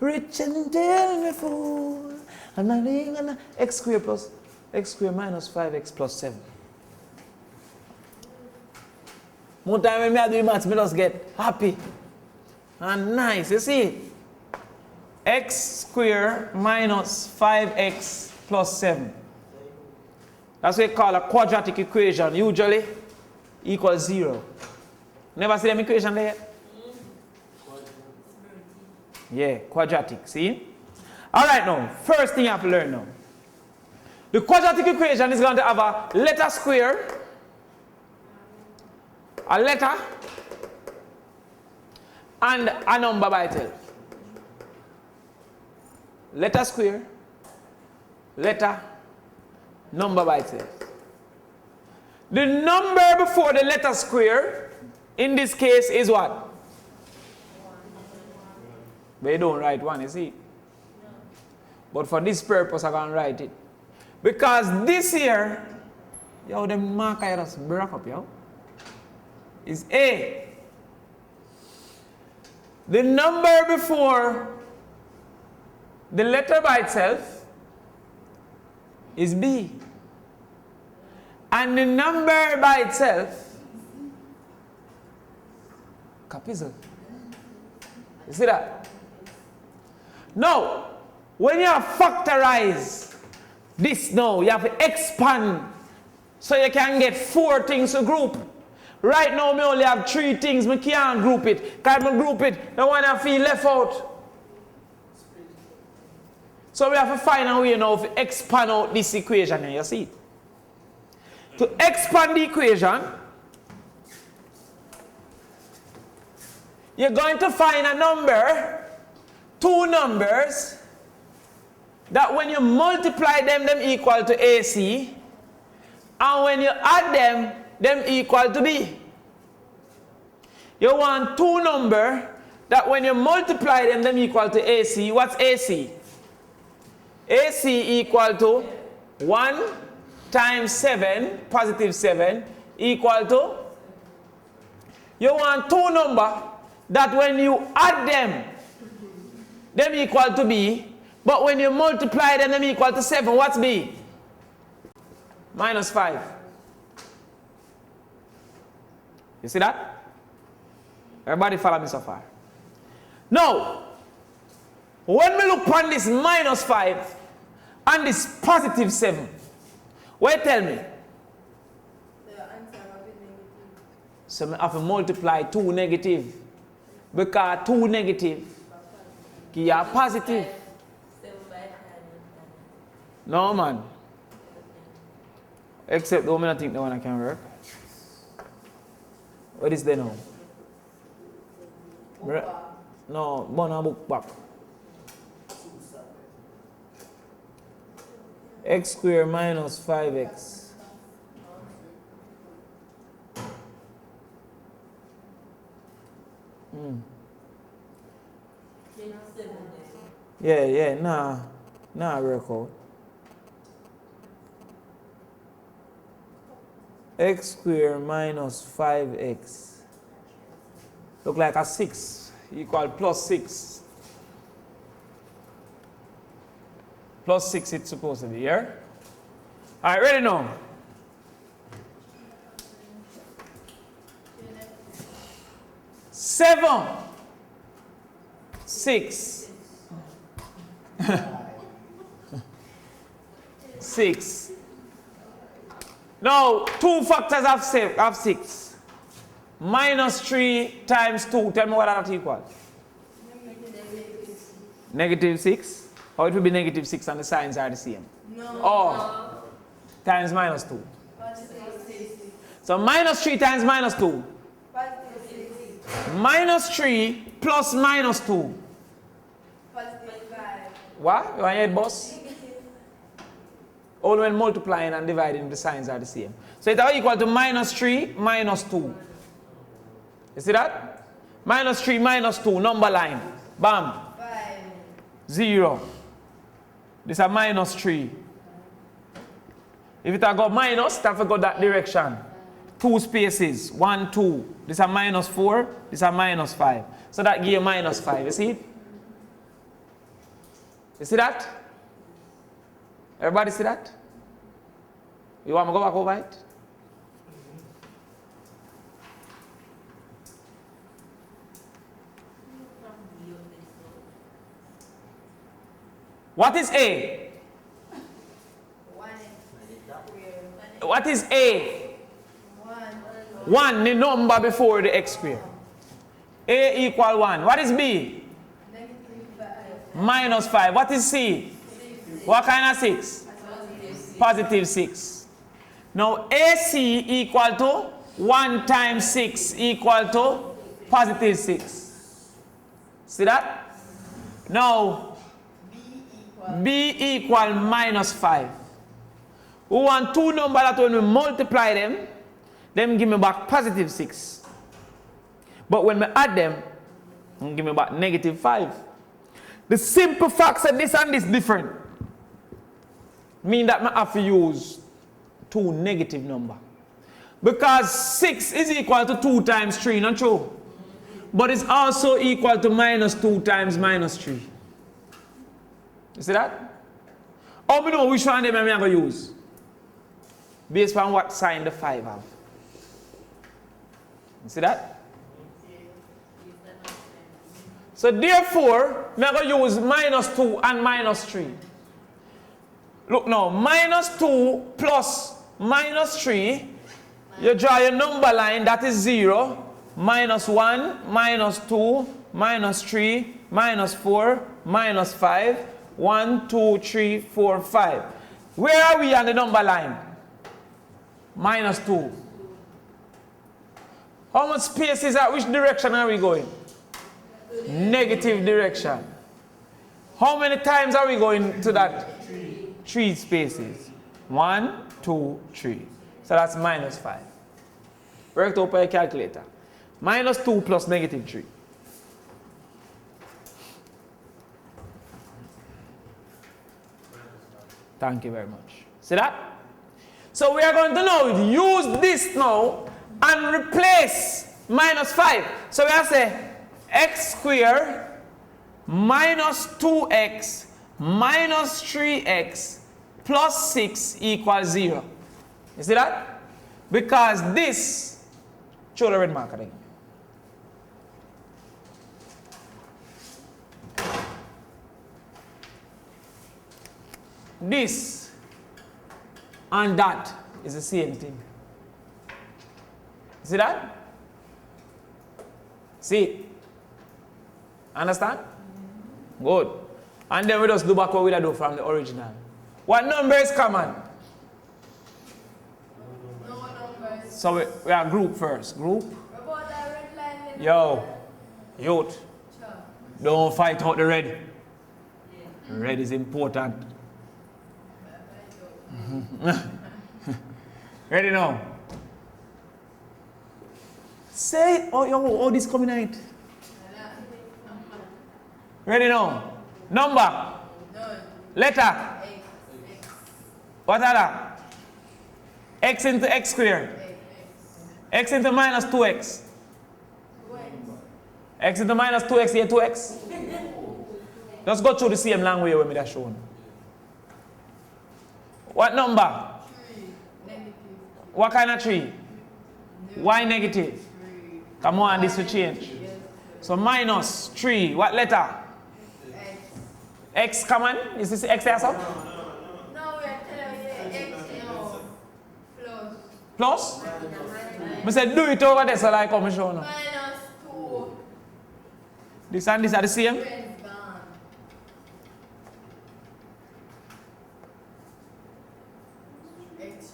Rich and tell me fool. And x squared plus x squared minus 5x plus 7. More time when I do maths, I just get happy. And nice, you see? X squared minus 5x plus 7. That's what we call a quadratic equation. Usually equals 0. Never see them equation there yet? Yeah, quadratic, see? Alright now, first thing you have to learn now. The quadratic equation is going to have a letter square, a letter, and a number by itself. Letter square, letter, number by itself. The number before the letter square, in this case, is what? But you don't write 1, you see? But for this purpose, I'm going to write it. Because this here, yo, them marker just break up, yo. Is A. The number before the letter by itself is B. And the number by itself, capital. You see that? Now, when you factorize this now, you have to expand so you can get 4 things to group. Right now, I only have 3 things, I can't group it. Because I group it, the one I feel left out. So we have to find a way now to expand out this equation here, you see? To expand the equation, you're going to find a number, 2 numbers, that when you multiply them equal to AC, and when you add them equal to B. You want 2 numbers that when you multiply them equal to AC. What's AC? AC equal to 1 times 7, positive 7, equal to. You want 2 numbers that when you add them equal to B, but when you multiply them equal to 7, what's B? Minus 5. You see that? Everybody follow me so far? Now, when we look on this minus 5 and this positive 7, what tell me? The answer will be negative. So I have to multiply 2 negative. Because 2 negative is positive. No, man. Except though I think the one I can work. What is there now? No, one book back. X squared minus 5x. Yeah, nah, work out. X squared minus 5x. Look like a 6 equal plus 6. Plus 6 it's supposed to be here. Alright, ready now? Seven, 6, 6. Now, 2 factors of 6. Minus 3 times 2. Tell me what that equals. Negative 6. Or it will be negative 6 and the signs are the same. No. Or times minus 2. Positive 6. So minus 3 times minus 2. Positive 6. Minus 3 plus minus 2. Positive 5. What? You want to hear it, boss? All when multiplying and dividing, the signs are the same. So it's equal to minus 3 minus 2. You see that? Minus 3 minus 2, number line. Bam. 5. 0. This is minus 3. If it go minus, it have to go that direction. 2 spaces. 1, 2. This is minus 4. This is minus 5. So that gives you minus 5. You see it? You see that? Everybody see that? You want me to go back over it? What is A? What is A? 1, the number before the x square. A equal 1. What is B? Minus 5. What is C? What kind of 6? Positive 6. Now AC equal to 1 times 6 equal to positive 6. See that? Now B equal minus 5. We want two numbers that when we multiply them give me back positive 6. But when we add them give me back negative 5. The simple fact that this and this different mean that I have to use two negative number. Because 6 is equal to 2 times 3, not true? But it's also equal to minus 2 times minus 3. You see that? How do you know which one of them I'm going to use? Based on what sign the 5 have. You see that? So therefore, I'm going to use minus 2 and minus 3. Look now, minus 2 plus minus 3, you draw your number line, that is 0, minus 1, minus 2, minus 3, minus 4, minus 5, 1, 2, 3, 4, 5. Where are we on the number line? Minus 2. How much space is that? Which direction are we going? Negative direction. How many times are we going to that? 3 spaces. 1, 2, 3. So that's minus 5. Work it out by a calculator. Minus 2 plus negative 3. Thank you very much. See that? So we are going to now use this now and replace minus 5. So we have to say x squared minus 2x minus 3x plus 6 equals 0. You see that? Because this, show the red marker there. This and that is the same thing. See that? See? Understand? Good. And then we just do back what we do from the original. What number is common? No numbers. So we are group first. Group. Yo. Youth. Don't fight out the red. Red is important. Ready now? Say it. Oh, this coming out. Ready now? Number. Letter. What are that? X into x squared. X into minus 2x. X into minus 2x here 2x. Let's go through the same language with me that's shown. What number? 3. Negative. What kind of 3? Why negative? Come on, this will change. So minus 3. What letter? X. X common? Is this X there, sir? No, we are telling you X. No. Plus. Plus? I said do it over there so like come and show now. Minus 2. This and this are the same? Friends gone. X.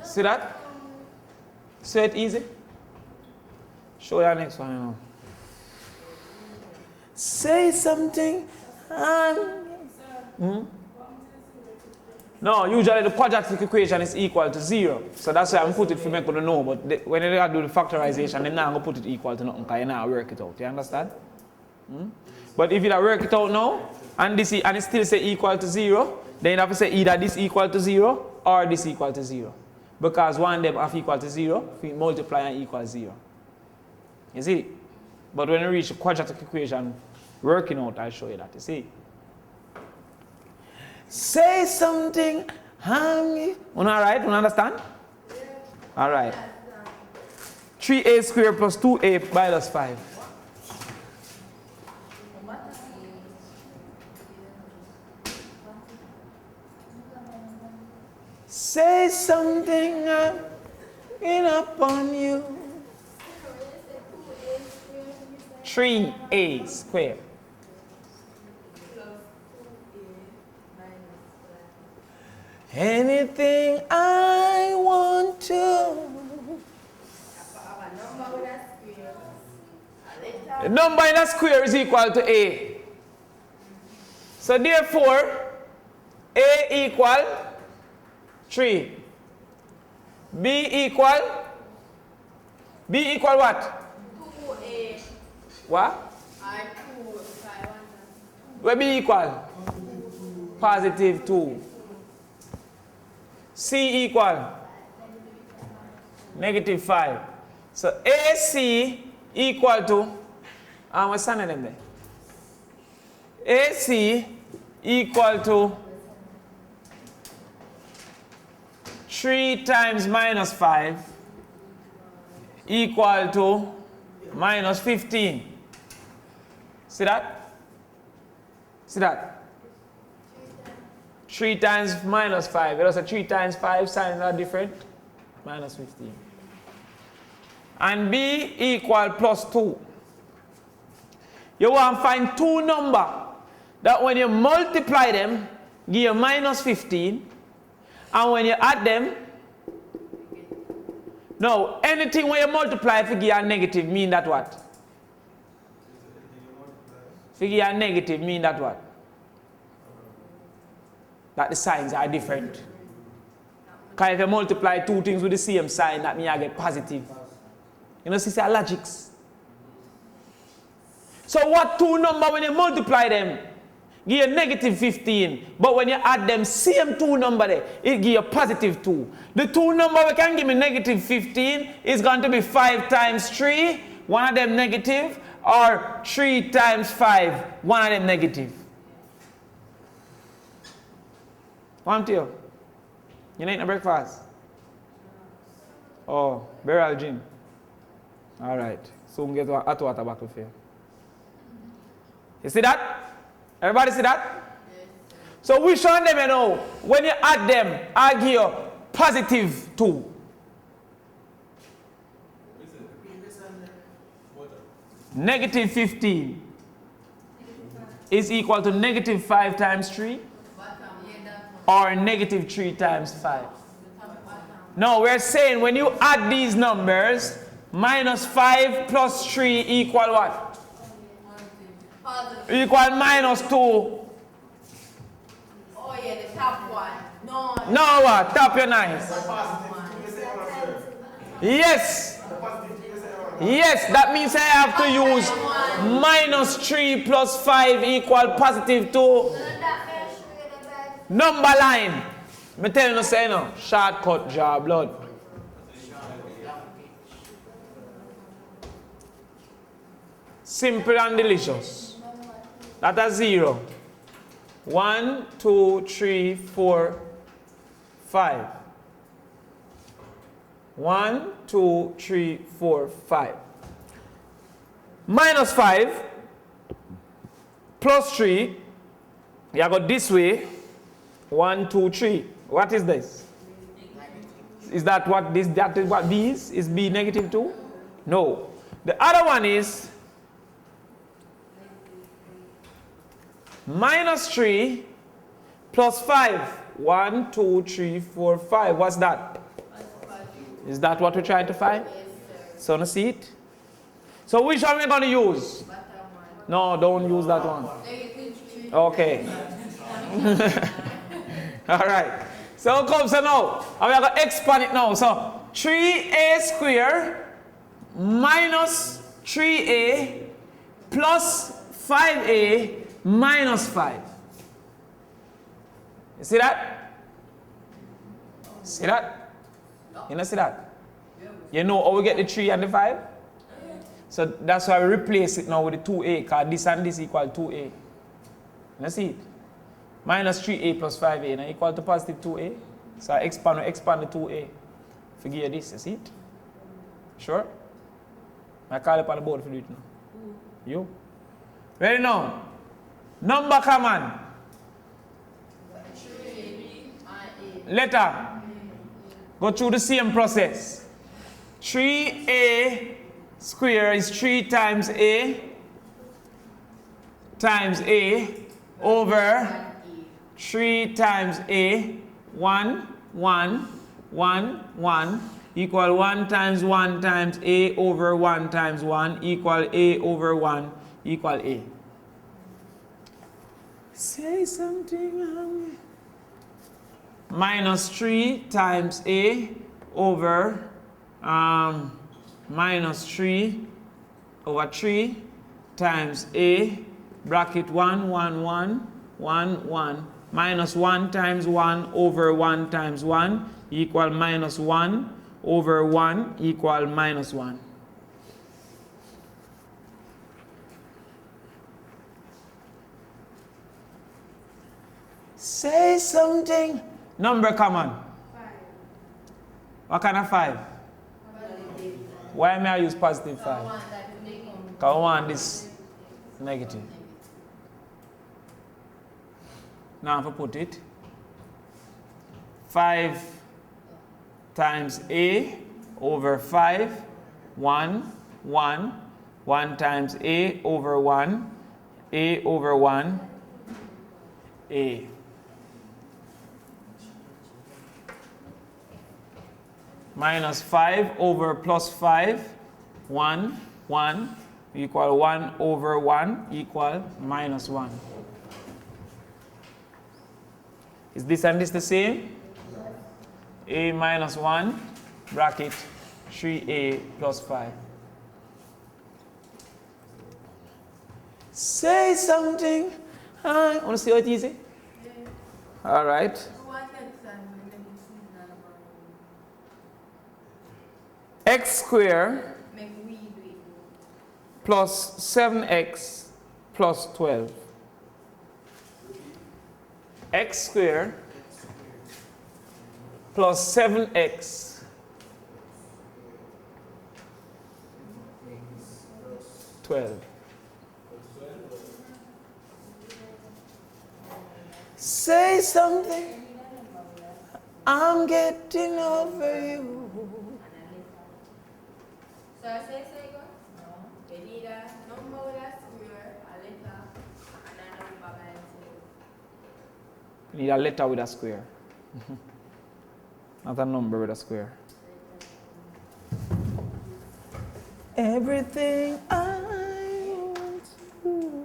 See that? See it easy? Show your next one now. Say something and No, usually the quadratic equation is equal to 0. So that's why I'm put it for me to know. But when they do the factorization, they're not going to put it equal to nothing because you're not work it out. You understand? But if you work it out now, and it still say equal to 0, then you have to say either this equal to 0 or this equal to 0. Because one of them have equal to 0, if you multiply and equal 0. You see? But when you reach the quadratic equation, working out, I'll show you that, you see. Say something, honey. All right, you understand? Yeah. All right. That's 3a squared plus 2a minus 5. Say something, I'm in upon you. 3a squared. Anything I want to. The number in a square is equal to a. So therefore, a equal 3. B equal what? 2a. What? I 2. Where B equal? Positive 2. C equal? Negative 5. So AC equal to, what's standing in there? AC equal to 3 times minus 5 equal to minus 15. See that? See that? 3 times minus 5. It was a 3 times 5 signs are different. Minus 15. And B equal plus 2. You want to find two numbers that when you multiply them, give you minus 15. And when you add them, no, anything when you multiply if you give a negative, mean that what? If you give a negative, mean that what? That the signs are different. Because if you multiply two things with the same sign, that means I get positive. You know, see, logics. So what two numbers when you multiply them, give you negative 15. But when you add them, same two number there, it give you positive 2. The two number we can give me negative 15 is going to be 5 times 3, one of them negative, or 3 times 5, one of them negative. One to you. You ain't no breakfast? Oh, burial gym. All right. Soon get a hot water bottle for you. You see that? Everybody see that? Yes. So which one them you know? When you add them, I give you positive 2. Negative 15 is equal to negative 5 times 3 or negative 3 times 5. No, we're saying when you add these numbers, minus 5 plus 3 equal what? Equal minus 2. Oh yeah, the top one. No. No what? Tap your knife. Yes. Yes, that means I have to use minus 3 plus 5 equal positive 2. Number line. Me tell you say no. Shortcut jar blood. Simple and delicious. That is 0. 1, 2, 3, 4, 5. 1, 2, 3, 4, 5. Minus 5 plus 3. You go this way. 1, 2, 3. What is this? Is that what this? That is what B is? Is B negative 2? No. The other one is minus 3 plus 5. 1, 2, 3, 4, 5. What's that? Is that what we're trying to find? So let's see it. So which one we're going to use? No, don't use that one. Okay. All right. So come so now. And we're going to expand it now. So 3a squared minus 3a plus 5a minus 5. You see that? See that? You know see that? You know how we get the 3 and the 5? So that's why we replace it now with the 2a, because this and this equal 2a. You see it? Minus 3a plus 5a now equal to positive 2a. So I expand the 2a. Forgive you this, you see it? Sure? I call it on the board for you now. You? Ready now? Number common. Letter. Go through the same process. 3a square is 3 times a over 3 times a, 1, 1, 1, 1 equal 1 times 1 times a over 1 times 1 equal a over 1 equal a. Say something. Minus 3 times a over minus 3 over 3 times a bracket 1, 1, 1, 1, 1 minus 1 times 1 over 1 times 1 equal minus 1 over 1 equal minus 1. Say something. Number common. 5. What kind of 5? Positive. Why may I use positive 5? One that will make them Because I want this negative. Now if I put it, 5 times a over 5, 1, 1, 1 times a over 1, a over 1, a. Minus 5 over plus 5, 1, 1, equal 1 over 1 equal minus 1. Is this and this the same? A minus 1 bracket 3a plus 5. Say something. I want to see how it easy. All right. X squared plus 7x plus 12. X squared plus 7x (12). Say something. I'm getting over you. So I say go? No. You need a number with a square, a letter, and a number by itself. You need a letter with a square. Not a number with a square. Everything I want to do.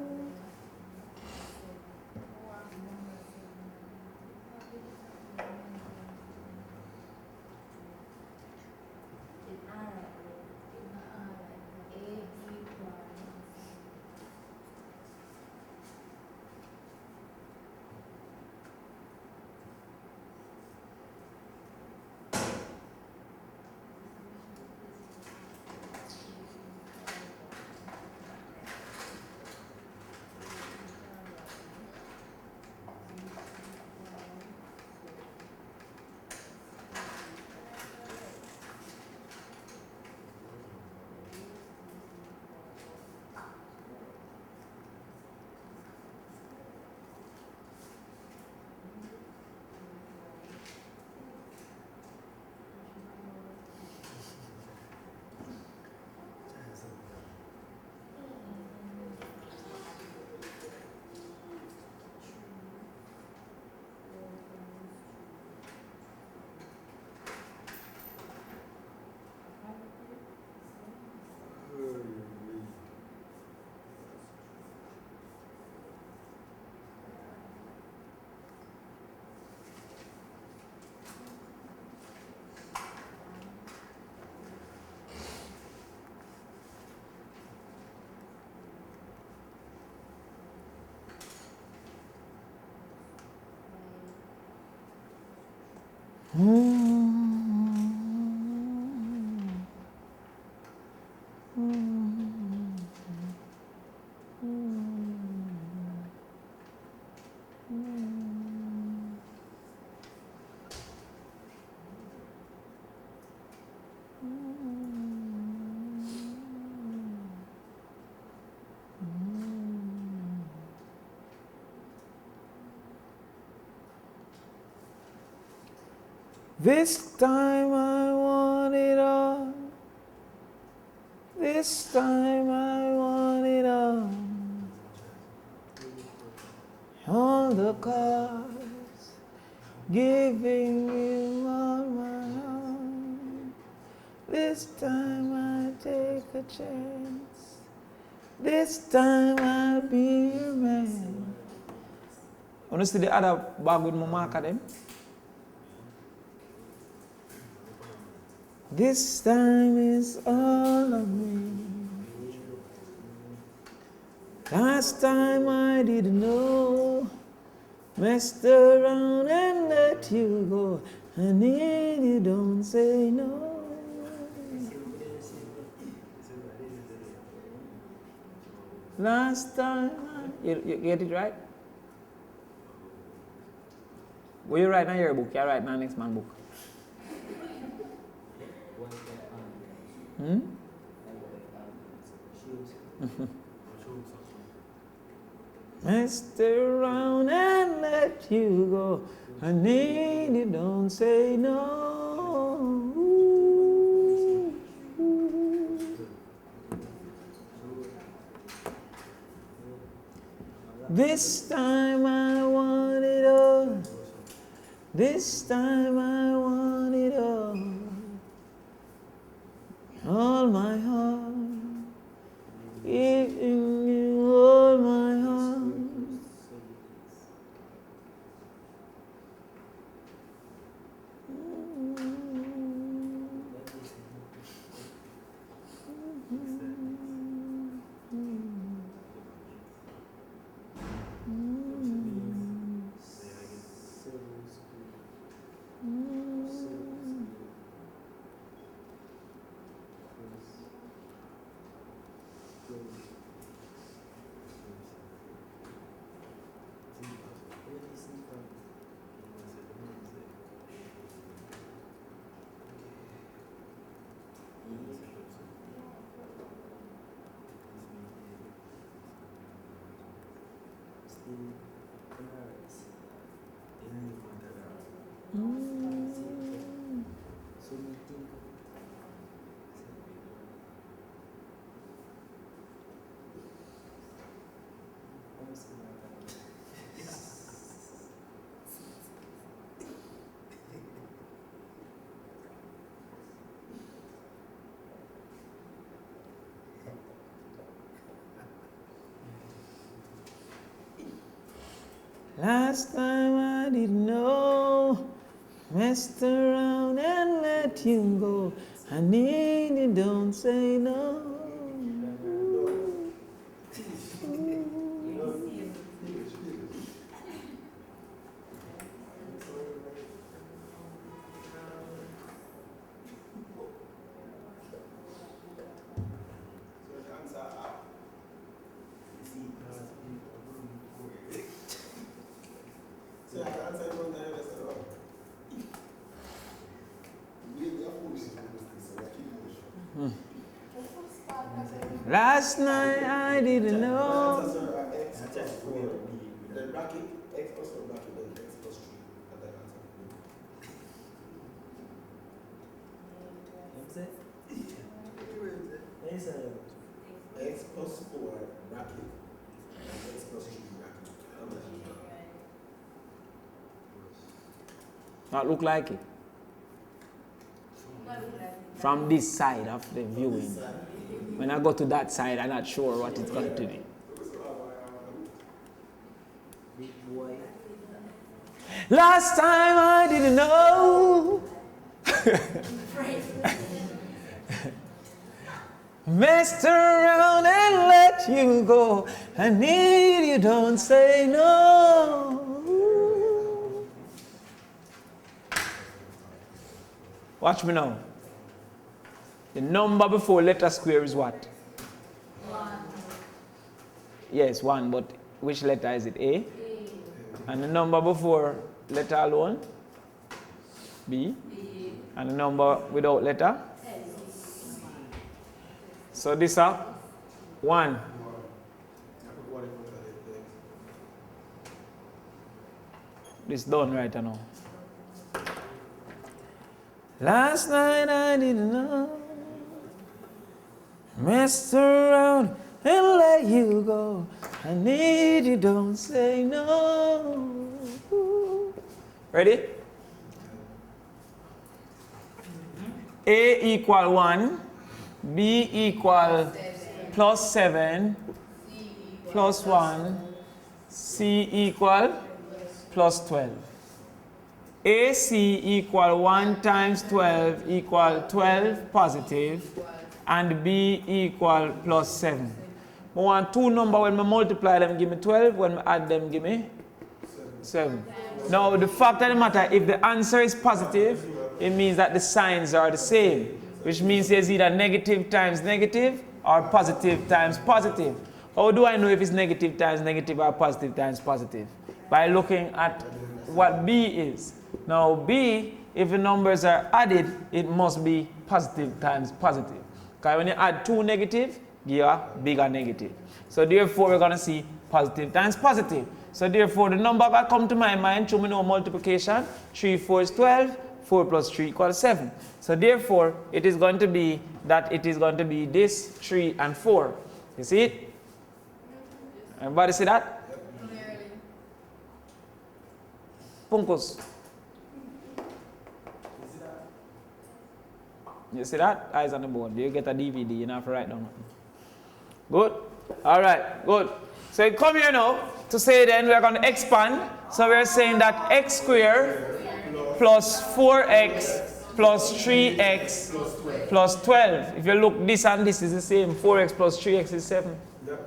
This time I want it all. This time I want it all. On the cards, giving you all my heart. This time I take a chance. This time I'll be your man. Want to see the other bag with my marker them? This time is all of me. Last time I didn't know. Messed around and let you go. I need you, don't say no. Last time you get it right? Will you write in your book? You write in next man's book. Messed around and let you go. I need you, don't say no. This time I want it all. This time I want it all. All my heart, giving you all my heart. Last time I didn't know, messed around and let you go. I need you, don't say no. Last night I didn't know. The bracket, X plus or bracket, then X plus 3. And then answer. X plus 4 bracket, and X plus 3 bracket. Not look like it. From this side of the viewing. When I go to that side, I'm not sure what it's going to be. Last time I didn't know. Messed around and let you go. I need you, don't say no. Watch me now. The number before letter square is what? 1. Yes, 1, but which letter is it? A? And the number before letter alone? B? And the number without letter? So this is 1. This done right now. Last night I didn't know. Messed around and let you go. I need you, don't say no. Ready? A equal 1, B equal plus 7, plus 1, C equal plus 12. AC equal 1 times 12 equal 12 positive, and B equal plus 7. I want two numbers, when I multiply them give me 12, when I add them give me 7. Now the fact of the matter, if the answer is positive, it means that the signs are the same, which means there's either negative times negative or positive times positive. How do I know if it's negative times negative or positive times positive? By looking at what B is. Now B, if the numbers are added, it must be positive times positive. Because when you add two negative, you have bigger negative. So therefore we're going to see positive times positive. So therefore the number that come to my mind through no multiplication, 3 4 is 12, 4 plus 3 equals 7. So therefore it is going to be that it is going to be this 3 and 4. You see it? Everybody see that? Clearly. Punkos. You see that? Eyes on the board. Do you get a DVD? You don't have to write down nothing. Good? Alright, good. So you come here now to say then we're going to expand. So we're saying that x squared plus 4x plus 3x plus 12. If you look, this and this is the same. 4x plus 3x is 7. Yep.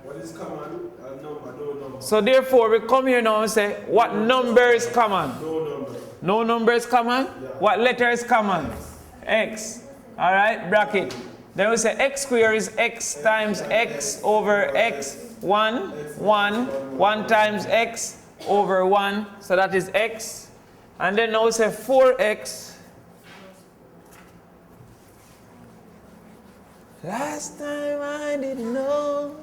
What is common? A number, no number. So therefore we come here now and say what number is common? No number. No number is common? Yeah. What letter is common? X. Alright, bracket. Then we say x squared is x times x over x. 1 times x over 1. So that is x. And then now we say 4x. Last time I didn't know.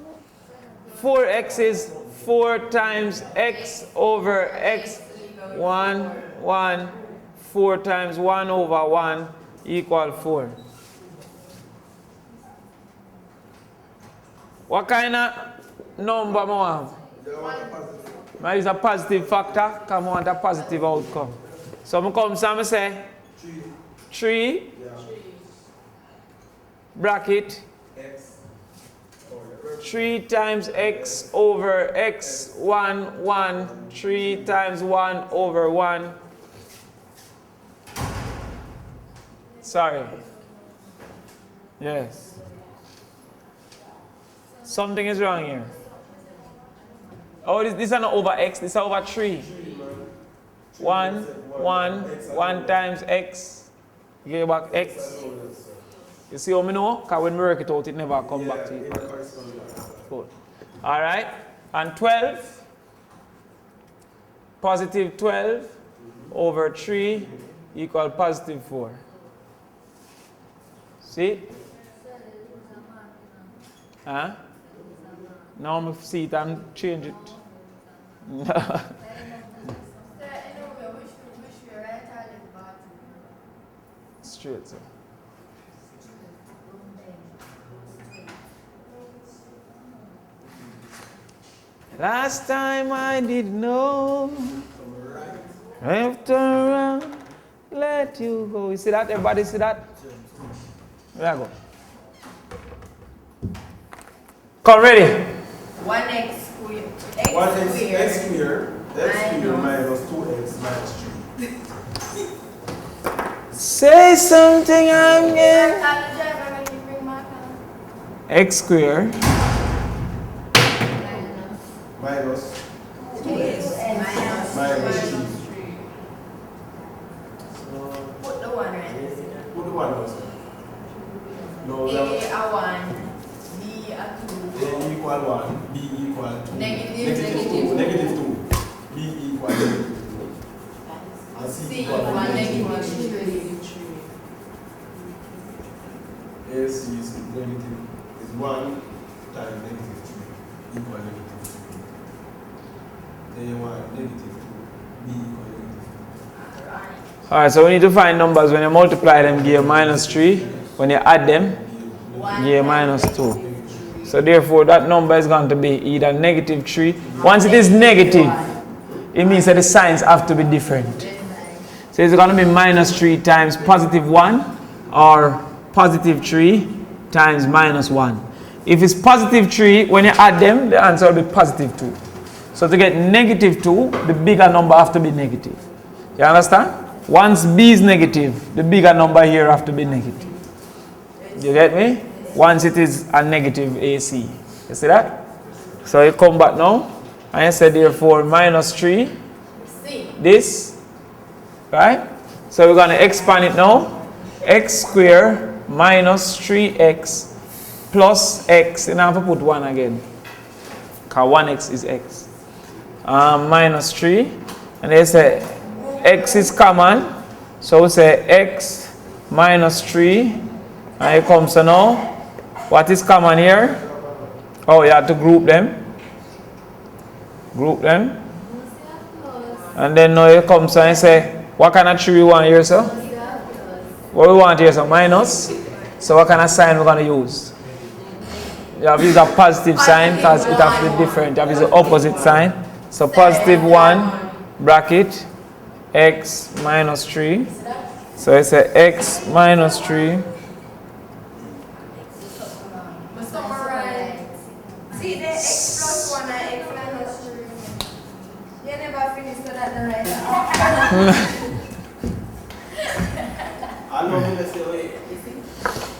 4x is 4 times x over x. 1. 4 times 1 over 1 equal 4. What kind of number do I have? I use a positive factor because I want a positive outcome. So I come and say 3 bracket 3 times x over x 1 3 times 1 over 1. Sorry. Yes. Something is wrong here. Oh, this is not over x, this is over 3. 1 times x. Give back x. You see how I know? Because when we work it out, it never come back to you. Good. Alright. And 12. Positive 12 over 3 equal positive 4. See? Huh? Now I'm see it and change it. Sir, anyway, which we right at the bottom? Straight, sir. Last time I didn't know. Left around, let you go. You see that? Everybody see that? There you go. Come ready. 1x squared. X squared minus 2x minus 3. Say something I'm getting. X squared Minus 2x minus 3. Put the 1 right. Put the 1 also. No, A 1, B a 2. A equal 1, B equal 2. Negative 2. Negative 2. B equal negative 2. And C equal negative 3. AC is negative. Is 1 times negative 3 equal negative 3. Then you want negative 2. B equal negative 2. Alright. Alright, so we need to find numbers when you multiply them, give you minus 3. When you add them, give you minus 2. So therefore, that number is going to be either negative 3. Once it is negative, it means that the signs have to be different. So it's going to be minus 3 times positive 1 or positive 3 times minus 1. If it's positive 3, when you add them, the answer will be positive 2. So to get negative 2, the bigger number has to be negative. You understand? Once b is negative, the bigger number here has to be negative. You get me? Once it is a negative AC. You see that? So you come back now, and you say therefore minus 3, this, right? So we're going to expand it now. X squared minus 3x plus x, and I have to put 1 again, because 1x is x. Minus 3, and they say x is common, so we say x minus 3, and it comes to now, what is common here? Oh, you have to group them. Group them. And then now it comes and say, what kind of 3 we want here, sir? What we want here, sir? Minus. So what kind of sign we're going to use? You have to use a positive sign because it has to be different. You have to use the opposite sign. So positive 1 bracket x minus 3. So it's a x minus 3. See the x plus 1 and x minus 3. You never finished that right now. I know when they say, wait.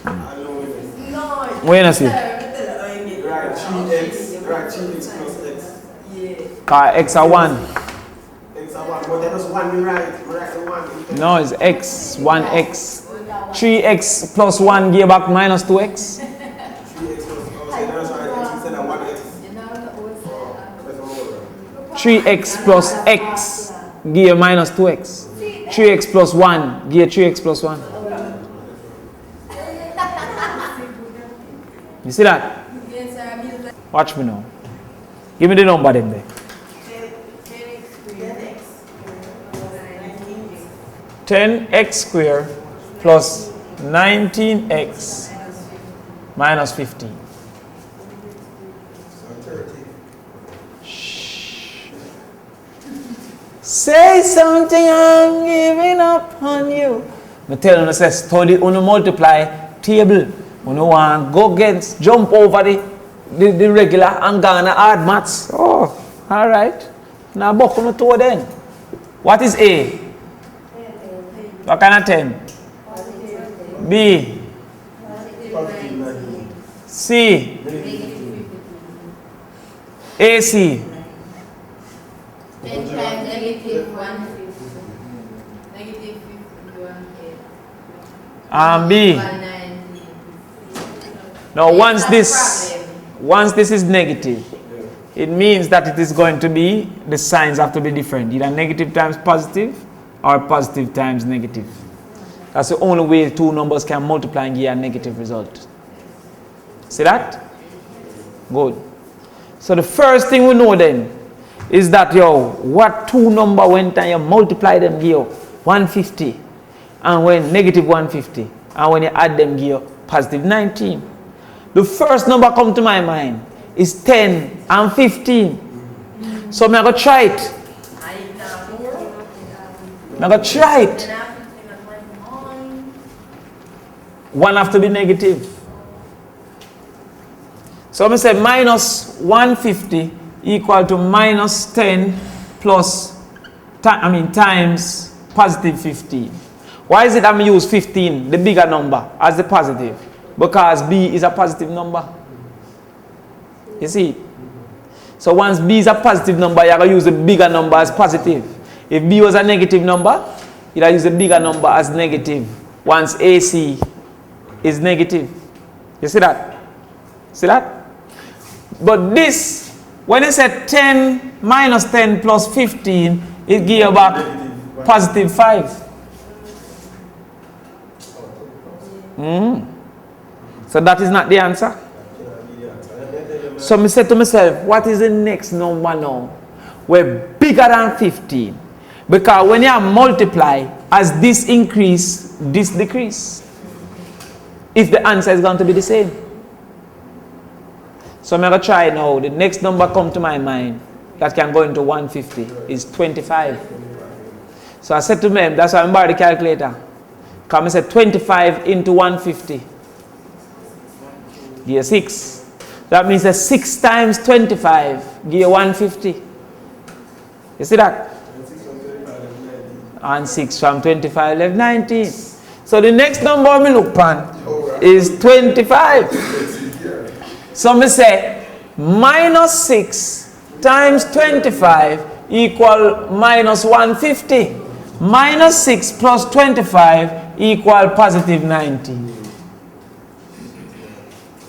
I know when they say. No. Wait a second. Right, 3x plus x. Because x are 1. X are 1, but that was 1 we write. We write the 1. No, it's x, 1x. 3x plus 1 give back minus 2x. 3x plus x give minus 2x. 3x plus 1 give 3x plus 1. You see that? Watch me now. Give me the number then there. 10x squared plus 19x minus 15. Say something, I'm giving up on you. I tell you, say study on a multiply table. You know, want go against, jump over the regular and go on hard maths. Oh, all right. Now, book on the two then. What is A? What kind of 10? B. C. AC. 10 times negative 150. Negative 51. B. Now once this is negative, it means that it is going to be, the signs have to be different. Either negative times positive or positive times negative. That's the only way two numbers can multiply and give a negative result. See that? Good. So the first thing we know then is that, what two number when you multiply them give you 150, and when negative 150, and when you add them give you positive 19. The first number come to my mind is 10 and 15. So I'm going to try it. I'm going to try it. One have to be negative. So I'm going to say minus 150 equal to minus 10 plus, times positive 15. Why is it I'm going to use 15, the bigger number, as the positive? Because B is a positive number. You see? So once B is a positive number, you're going to use the bigger number as positive. If B was a negative number, you're going to use the bigger number as negative. Once AC is negative. You see that? See that? But this, when you say 10 minus 10 plus 15, it gives you back positive 5. So that is not the answer. So I said to myself, what is the next number now? We're bigger than 15. Because when you multiply, As this increase, this decrease. If the answer is going to be the same. So I'm going to try now. The next number come to my mind that can go into 150 is 25. So I said to them, that's why I borrowed the calculator. Come and say 25 into 150. Give you 6. That means that 6 times 25 give you 150. You see that? And 6 from 25 left 19. So the next number we look upon is 25. So we say minus 6 times 25 equal minus 150. Minus 6 plus 25 equal positive 19.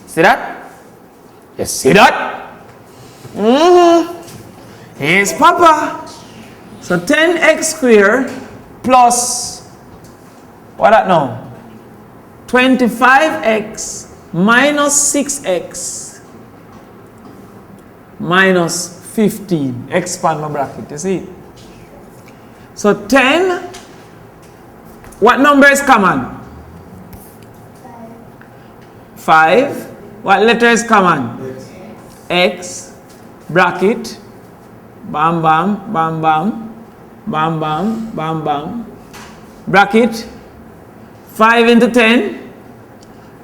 See that? You see that? Here's Papa. So 10x squared plus, what that now? 25x minus 6x minus 15. Expand my bracket, you see? So 10, what number is common? 5. What letter is common? X. Bracket. Bam, bam, bam, bam. Bam, bam, bam, bam. Bracket. 5 into 10.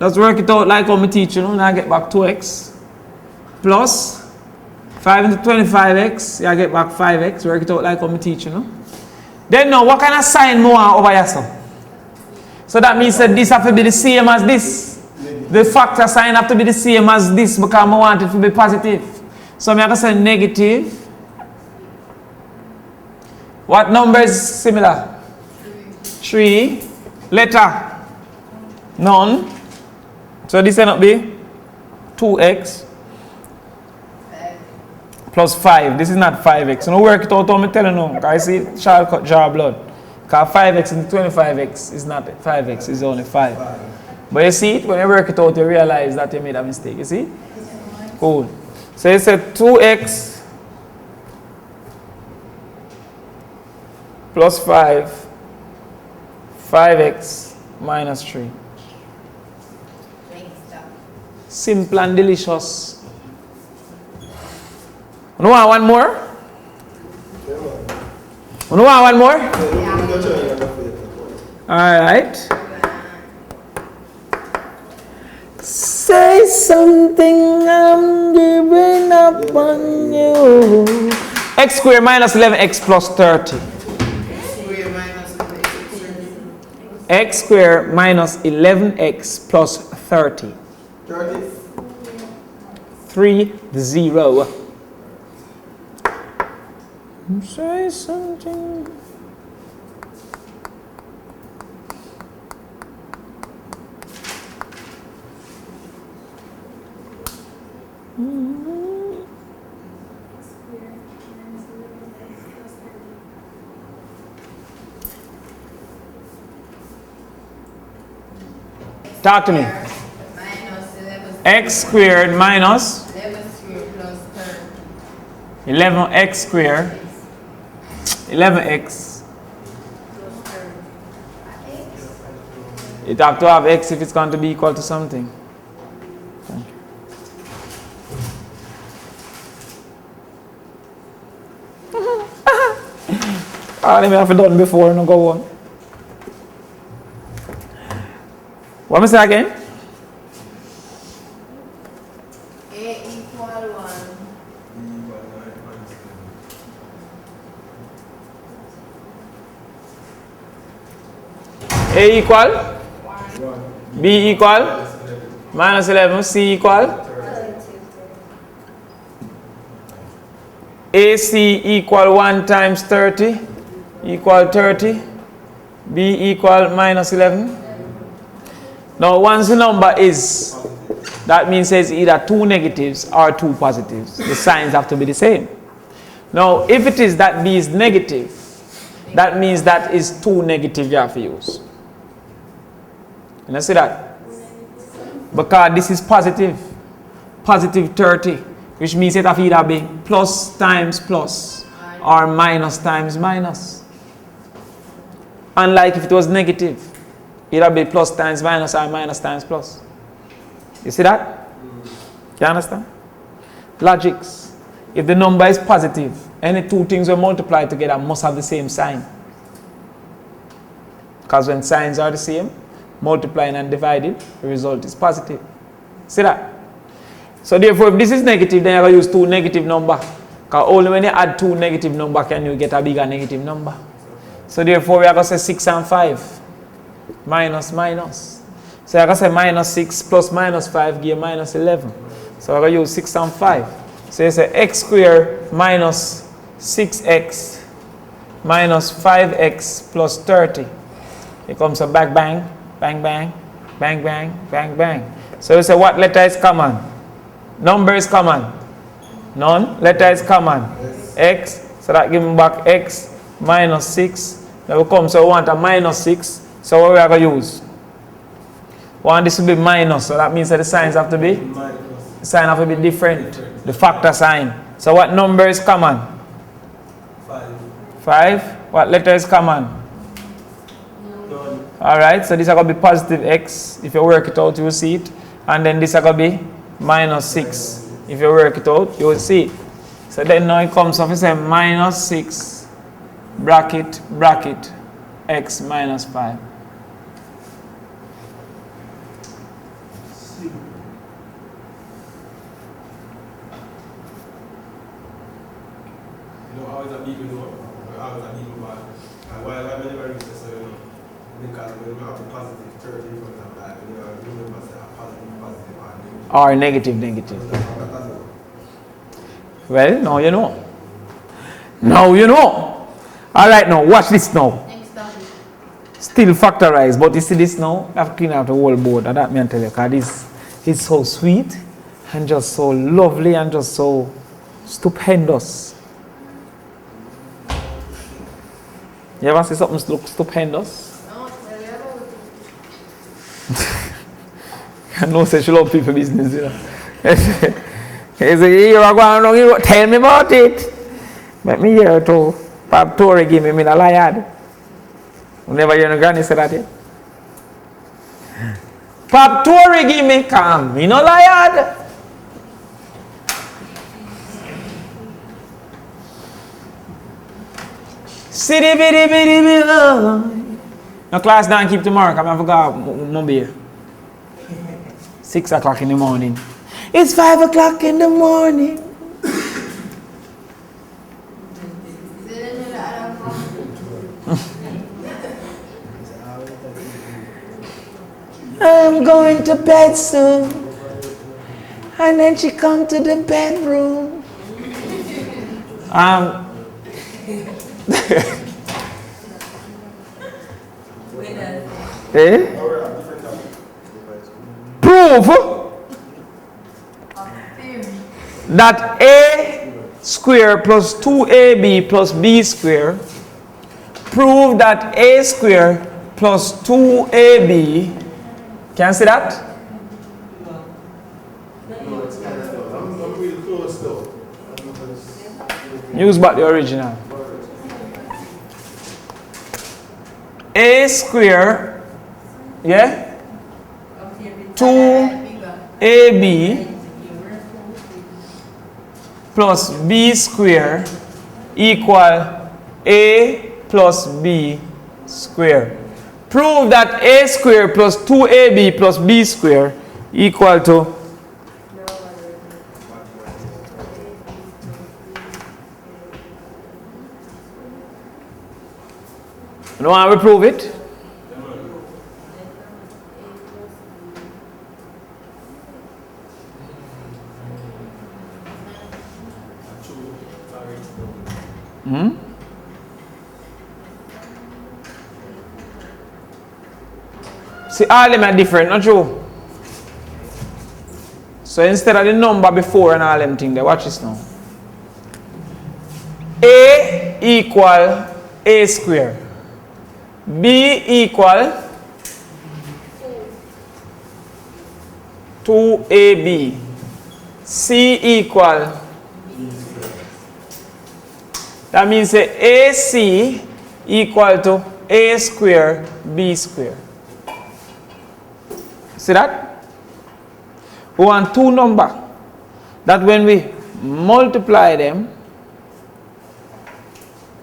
Let's work it out like how I teach you. Now I get back 2x. Plus 5 into 25x. I get back 5x. Work it out like how I teach you. Then now, what kind of sign more over here? So that means that this have to be the same as this. The factor sign have to be the same as this because I want it to be positive. So I'm going to say negative. What number is similar? 3. Letter? None. So this cannot be 2x plus 5. This is not 5x. So no work it out. I'm telling you. I see shortcut draw blood. Because 5x into 25x is not 5x. It's only 5. But you see it, when you work it out, you realize that you made a mistake. You see? Cool. So you said 2x plus 5, 5x minus 3. Simple and delicious. You want one more? You want one more? Alright. Say something, I'm giving up on you. X squared minus 11x plus 30. X squared minus 11x plus 30. 3, 0. Say something. Talk to me. X squared minus 11x squared. 11x. It have to have x if it's going to be equal to something. I have done before, no go on. What me say again? A equal 1. A equal? 1. B equal? Minus 11. C equal? 30. AC equal 1 times 30 equal 30. B equal minus 11. Now once the number is, that means it's either 2 negatives or 2 positives. The signs have to be the same. Now if it is that B is negative, that means that is 2 negative you have to use. You see that? Because this is positive. Positive 30. Which means it have either be plus times plus or minus times minus. Unlike if it was negative. It'll be plus times minus or minus times plus. You see that? You understand? Logics. If the number is positive, any two things we multiply together must have the same sign. Because when signs are the same, multiplying and dividing, the result is positive. See that? So therefore, if this is negative, then you're going to use two negative numbers. Because only when you add two negative numbers can you get a bigger negative number. So therefore, we are going to say 6 and 5. Minus, minus. So you're going to say minus 6 plus minus 5 give minus 11. So we're going to use 6 and 5. So you say x squared minus 6x minus 5x plus 30. It comes a bang, bang, bang, bang, bang, bang, bang, bang. So you say what letter is common? Number is common. None. Letter is common. X. So that gives me back x minus 6. Now we come, so we want a minus 6. So what we are going to use? We want this to be minus. So that means that the signs have to be? The sign have to be different. The factor sign. So what number is common? 5. 5. What letter is common? None. Alright, so this is going to be positive x. If you work it out, you will see it. And then this is going to be minus 6. If you work it out, you will see it. So then now it comes off, you say minus 6 bracket, bracket, x minus 5. You know, always a big window, always a big bar. And while I never reach this, so you know, because when we have a positive 30 in front of that, you know, you must have a positive, positive, Or negative, negative. Well, now you know. Now you know. Alright, now watch this now. Next topic. Still factorized, but you see this now? I have to clean out the whole board. And that me tell you, because this is so sweet and just so lovely and just so stupendous. You ever see something look stupendous? No, tell me about it. I know say she love people business, you know. He say, you are going to tell me about it. Let me hear to FACTORIZATION give me a liar. You never hear no granny say that yet? FACTORIZATION give me calm, me no liar. City bitty bitty bitty. No class don't keep tomorrow, because I forgot my beer. 6 o'clock in the morning. It's 5 o'clock in the morning. I'm going to bed soon. And then she come to the bedroom. Eh? Prove that a square plus 2ab plus b square. Prove that a square plus 2ab. Can you see that? No, it's kind of, I'm really close though. Use back the original. A square, yeah? 2ab plus b square equal a plus b square. Prove that a square plus 2ab plus b square equal to you know how we prove it? See, all of them are different, not true? So instead of the number before and all them things, they watch this now. A equal a square. B equal 2ab. C equal. That means AC equal to a square b square. See that? We want two numbers that when we multiply them,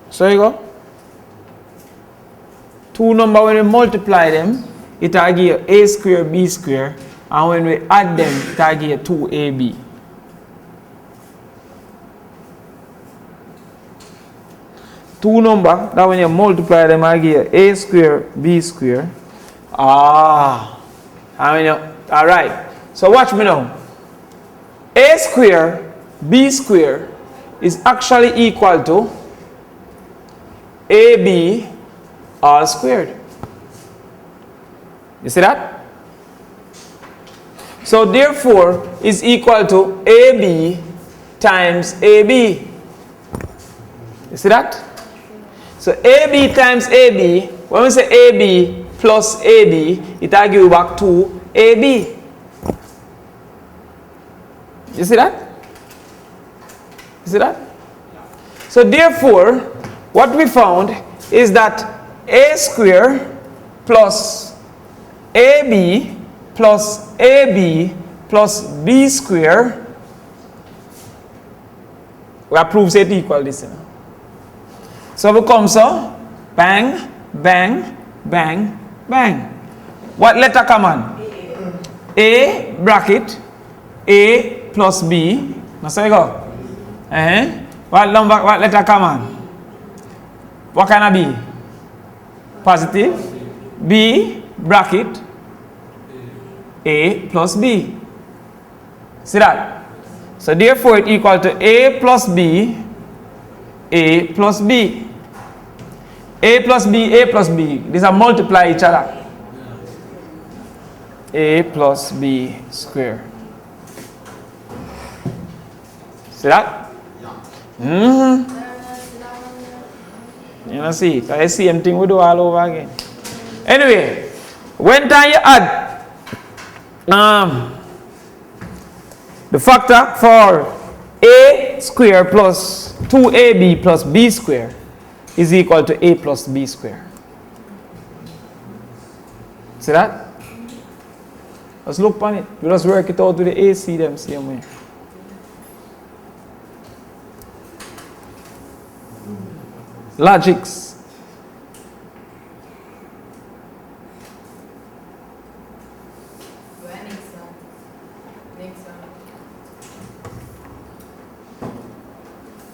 so you go. Two numbers when we multiply them, it will give a square b square, and when we add them, it will give 2ab. Two numbers that when you multiply them, I give a square b square. Alright. So watch me now. A square b square is actually equal to ab all squared. You see that? So therefore is equal to ab times ab. You see that? So ab times ab, when we say ab plus ab, it will give back to ab. You see that? You see that? So therefore, what we found is that a square plus ab plus ab plus b square, we have proved it equal this. So we come so, bang, bang, bang, bang. What letter come on? A bracket, A plus B. Now so you go. What letter come on? What kind of B? Positive. B bracket, A plus B. See that? So therefore it equal to A plus B, A plus B. A plus B, A plus B. These are multiply each other. A plus B square. See that? You know, see, it's the same thing we do all over again. Anyway, when time you add the factor for a square plus 2ab plus b square is equal to a plus b square. See that? Let's look on it. We just work it out with the AC them same way. Logics.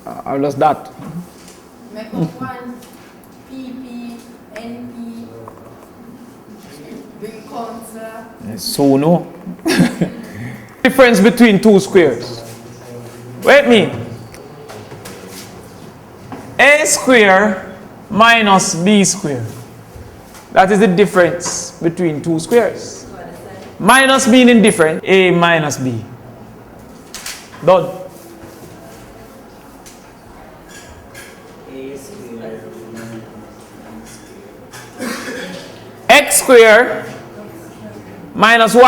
I lost that. Make up one PP, NP, bring counter. So no. Difference between two squares. Wait me. A square minus b square. That is the difference between two squares. Minus meaning different. A minus b. Done. X square minus 1.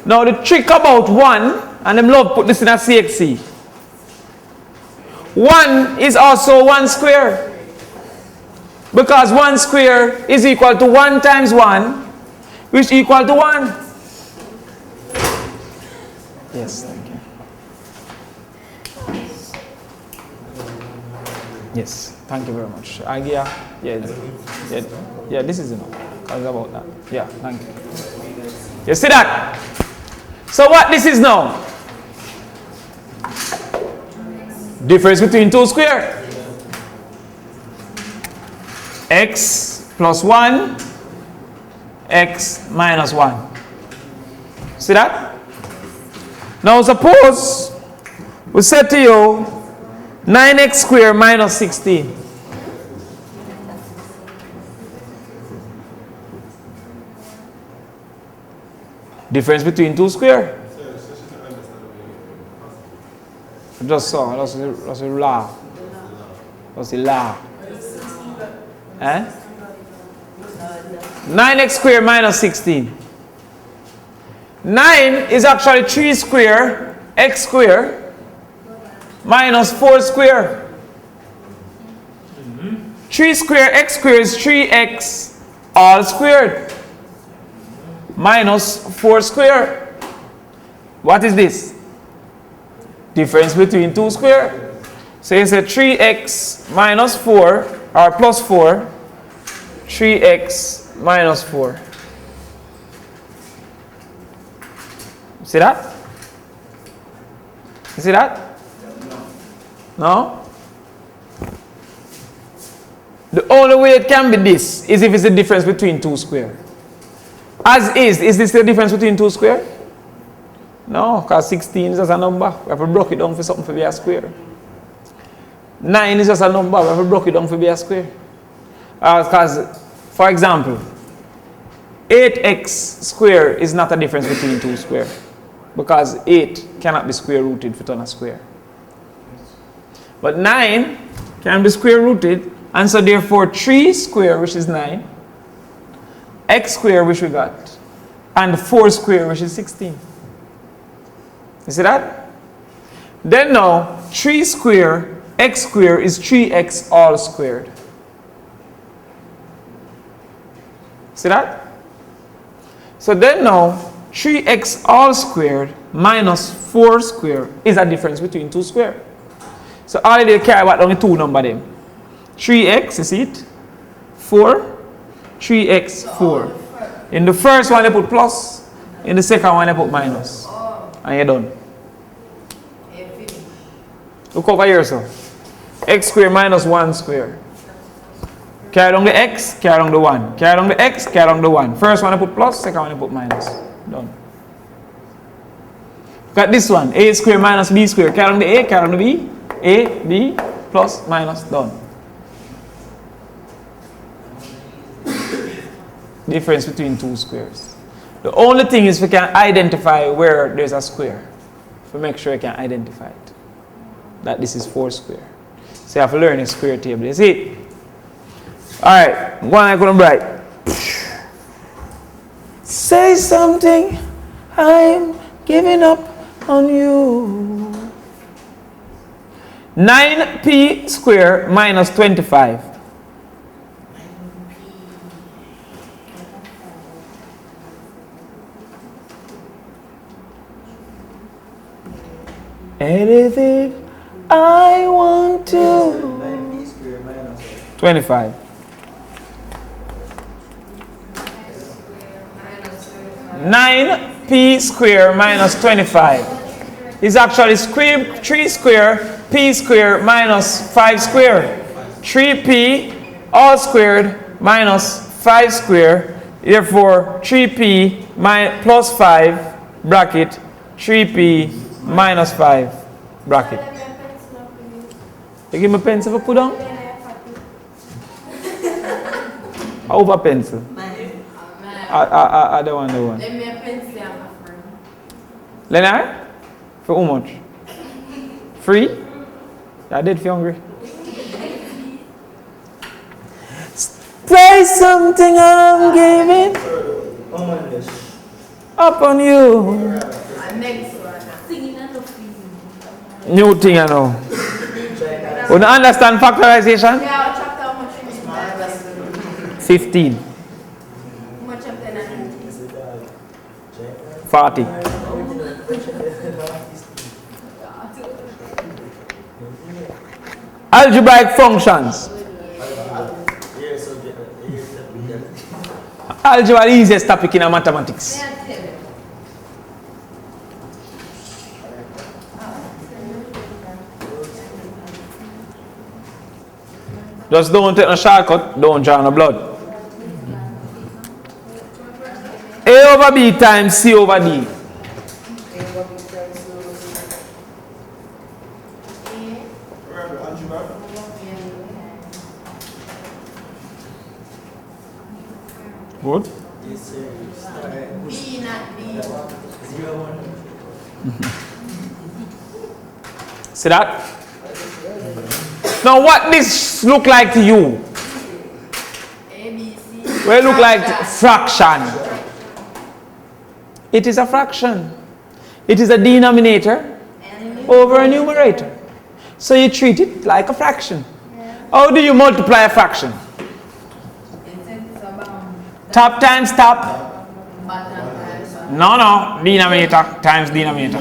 Now the trick about 1, and them love put this in a CXC. 1 is also 1 square. Because 1 square is equal to 1 times 1, which equal to 1. Yes, thank you. Yes, thank you very much. Yeah, this is enough. How's about that? Yeah, thank you. You see that? So what this is now? Difference between two squares. X plus 1, X minus 1. See that? Now suppose we said to you 9x squared minus 16. Difference between two squares. Just so, that's a law. That's a law. 9x squared minus 16. 9 is actually 3 square x square minus 4 square. 3 square x squared is 3x all squared minus 4 squared. What is this? Difference between 2 squared. So you say 3x minus 4 or plus 4, 3x minus 4. See that? You see that? No? The only way it can be this is if it's the difference between 2 square. As is this the difference between 2 square? No, because 16 is just a number. We have to break it down for something to be a square. 9 is just a number. We have to break it down for be a square. Because, for example, 8x squared is not a difference between 2 square. Because 8 cannot be square rooted if it's on a square. But 9 can be square rooted. And so therefore 3 square, which is 9, x square, which we got, and 4 square, which is 16. You see that? Then now 3 square x square is 3x all squared. See that? So then now 3x all squared minus 4 squared is a difference between 2 squared. So all they care about only 2 number them. 3x, you see it? 4, 3x, 4. In the first one they put plus, in the second one they put minus. And you're done. Look over here, so. X squared minus 1 squared. Carry along the x, carry along the 1. Carry along the x, carry along the 1. First one I put plus, second one I put minus. Done. Look at this one. A squared minus b squared. Carry along the a, carry along the b. A, b, plus, minus. Done. Difference between 2 squares. The only thing is we can identify where there's a square. To make sure you can identify it. That this is 4 square. So you have to learn a square table. You see it? Alright, one I couldn't write. Say something, I'm giving up on you. 9p squared minus 25. Anything I want to. 25. 9p squared minus 25 is actually 3 squared p squared minus 5 squared. 3p all squared minus 5 squared. Therefore 3p plus 5 bracket 3p minus 5 bracket. You give me a pencil to put on? Over pencil. I don't want the one. Let me a pencil, my friend. Leonard? For how much? Free? I did feel hungry. Play something I'm giving up on you. Next one. New thing I know. You understand factorization? Yeah, chapter how much? 15. How much of 10 and 40. Algebraic functions. Algebra is the easiest topic in mathematics. Just don't take a shortcut, don't draw no blood. A over B times C over D. Good. B, not B. See that? Now what this look like to you? A, B, C. Well, it look like fraction. It is a fraction. It is a denominator over a numerator. So you treat it like a fraction. How do you multiply a fraction? Top times top? No. Denominator times denominator.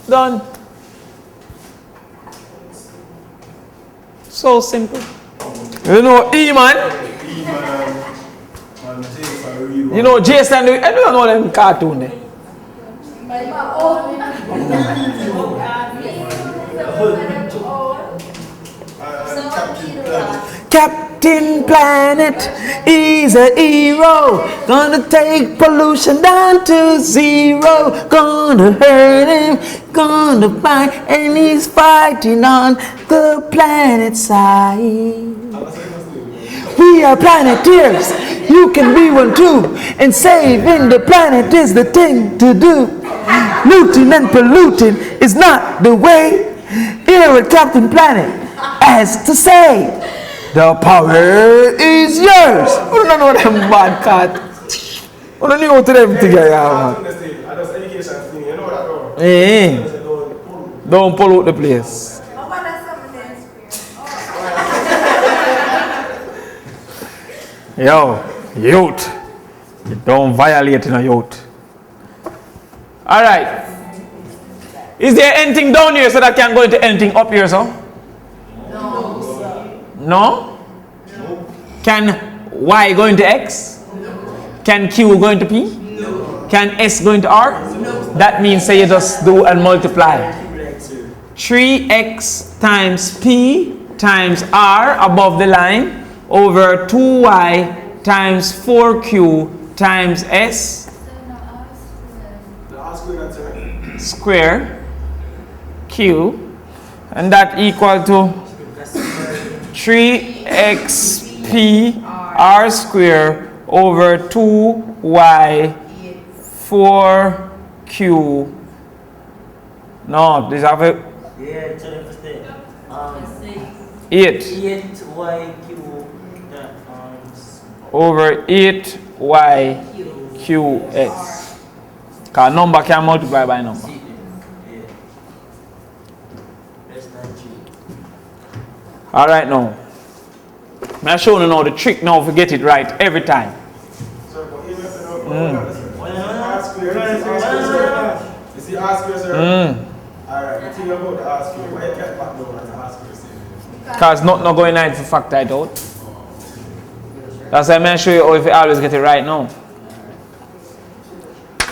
Done. So simple. You know E man? You know Jason, I don't know them cartoon there. Captain Planet is a hero, gonna take pollution down to zero, gonna hurt him, gonna fight, and he's fighting on the planet side. We are planeteers, you can be one too, and saving the planet is the thing to do. Looting and polluting is not the way. Here at Captain Planet, as to say, the power is yours. We don't know them bad cat. We don't know to them together. Don't pollute the place. Yo, youth. You don't violate in a youth. Alright. Is there anything down here so that I can go into anything up here, so? No? Can Y go into X? Can Q go into P? Can S go into R? That means say you just do and multiply. 3x times P times R above the line over 2y times 4q times S square Q, and that equal to 3xp r square over 2y 4q. No, this have a 8y over 8yqx. Because number can multiply by number. Alright now. I'm showing you now the trick now to get it right every time. Because not going right to factor it out. That's why I'm going to show you how if you always get it right now.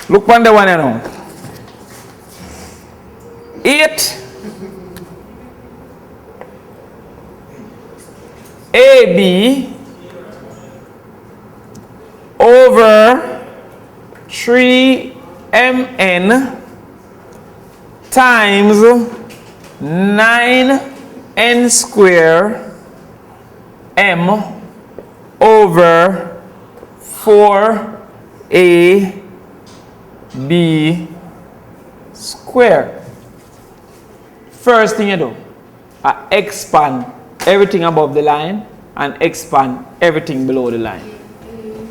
Look on the one now. 8 AB over 3MN times 9N square M over 4AB square. First thing you do, I expand everything above the line and expand everything below the line.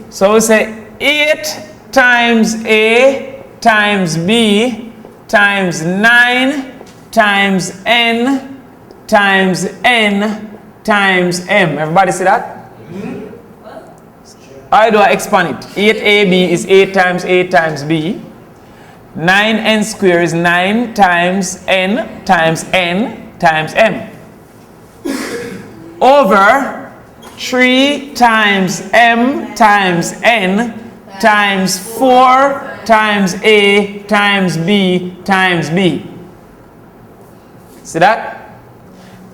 So we say 8 times A times B times 9 times N times N times M. Everybody see that? How do I expand it? 8AB is 8 times A times B. 9N square is 9 times N times N times M. Over 3 times M times N times 4 times A times B times B. See that?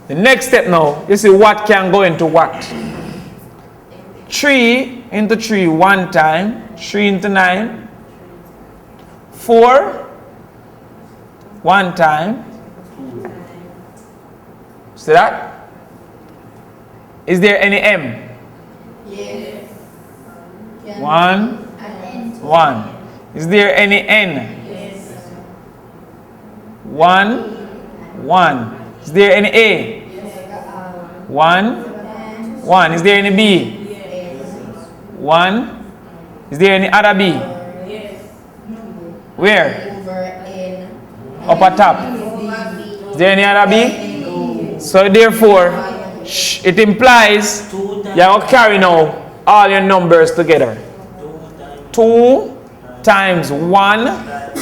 The next step now, you see what can go into what? 3 into 3 one time, 3 into 9, 4 one time. See that? Is there any M? Yes. 1, 1. Is there any N? Yes. 1, 1. Is there any A? 1, 1. Is there any B? 1. Is there any other B? Yes. Where? Over upper top. Is there any other B? So therefore, it implies you have to carry now all your numbers together. 2 times 1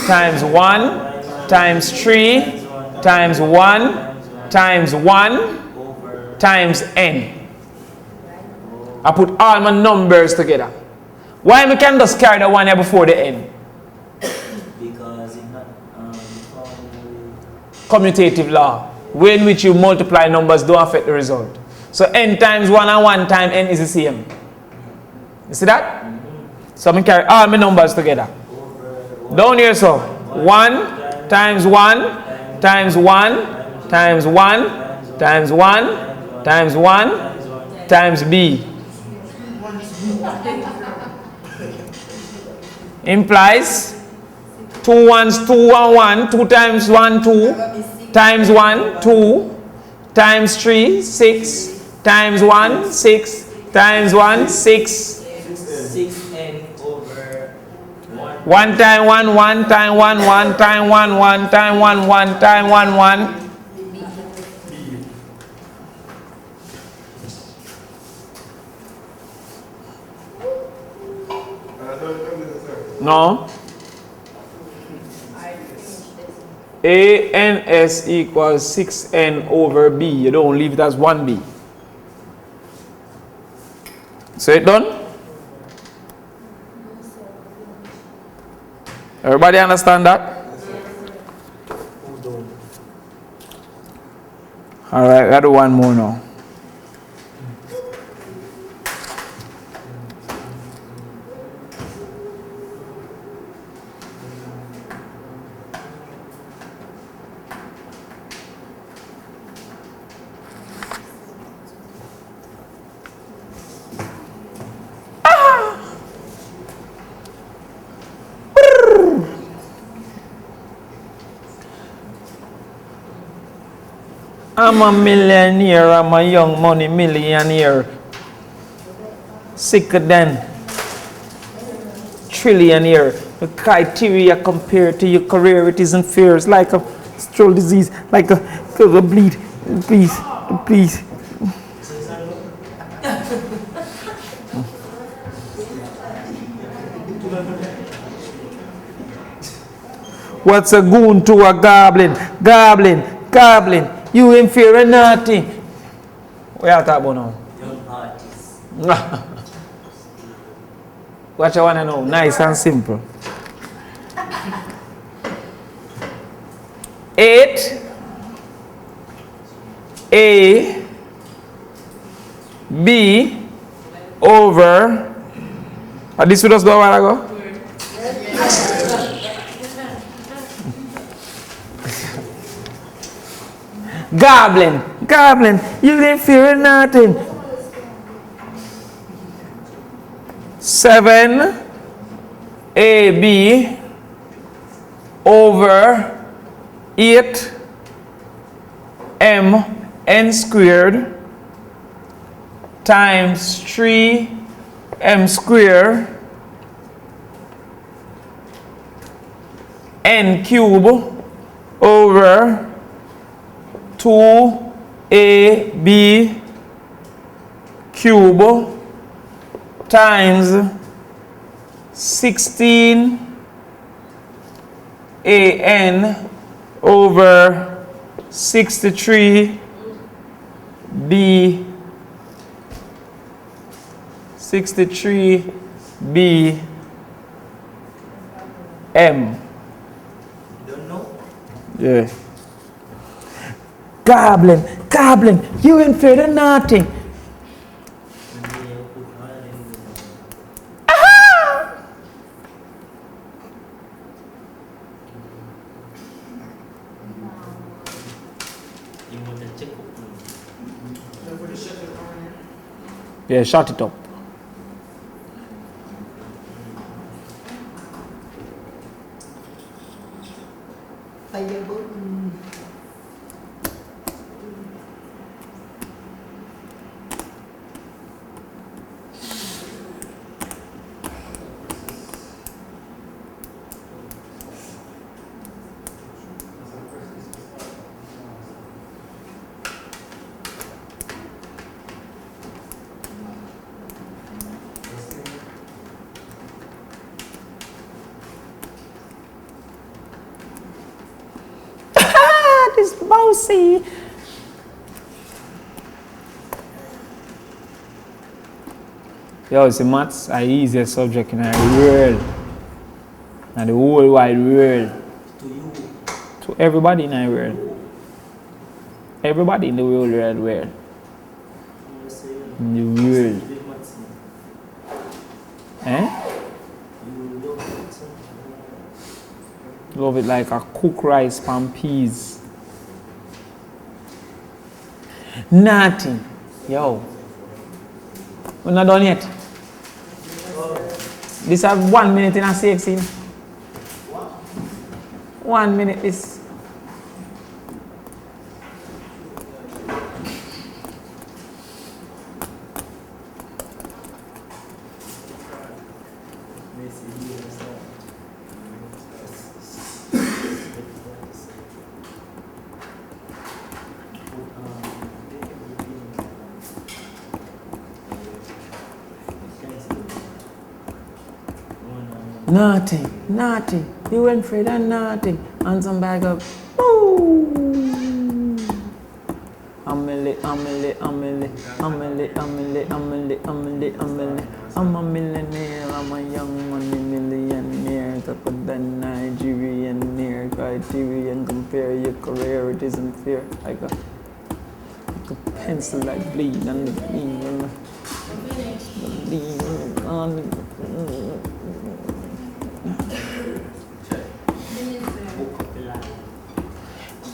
times 1 times 3 times 1 times 1 times n. I put all my numbers together. Why we can just carry the 1 here before the n? Because it's not Commutative law. Way in which you multiply numbers don't affect the result. So n times 1 and 1 times n is the same. You see that? So I carry all my numbers together. Down here, so 1 times 1 times 1 times 1 times 1 times 1 times b implies 2 ones 2 and 1, 2 times 1 2 times 1 2 times 3 6 times 1 6 times 1 6 6n over 1 time 1 1 time 1 1 time 1 1 time 1 1 time 1 1. No. ANS equals 6n over b. You don't leave it as 1b. So it done? Everybody understand that? Alright, I do one more now. I'm a millionaire, I'm a young money millionaire. Sicker than trillionaire. The criteria compared to your career, it isn't fair. It's like a stroll disease, like a bleed. Please, please. What's a goon to a goblin? Goblin, goblin. You inferior nothing. What are you talking about now? young artists. What you want to know? Nice and simple. 8 A B over. This we just go a while ago? Goblin, goblin, you didn't fear nothing. 7 AB over 8 MN squared times 3 M squared N cube over 2AB cube times 16AN over 63B 63B M. Don't know? Yeah. Goblin, goblin, you ain't fear of nothing. Yeah, shut it up. see. Yo, see, maths are the easiest subject in the world. And the whole wide world. To you. To everybody in the world. Everybody in the whole wide world. In the world. Eh? Love it like a cooked rice pan peas. Nothing. Yo. We're not done yet. This have 1 minute in a CXC. 1 minute is. Nothing. You went for that nothing. And some bag up. Boom. Amele. I'm a millionaire. I'm a young money millionaire. Top of the Nigerian near criterion. Compare your career, it isn't fair. Like a pencil like bleed and the bleed on.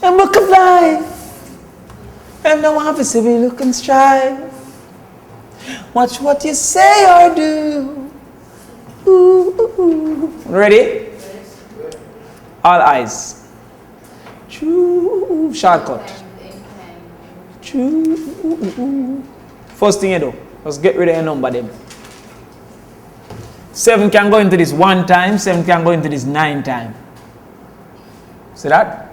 A book of life. And no office if you look and strive. Watch what you say or do. Ooh. Ready? All eyes. Choo. Shortcut. Choo. First thing you do, let's get rid of your number them. 7 can go into this 1 time, 7 can go into this 9 times. See that?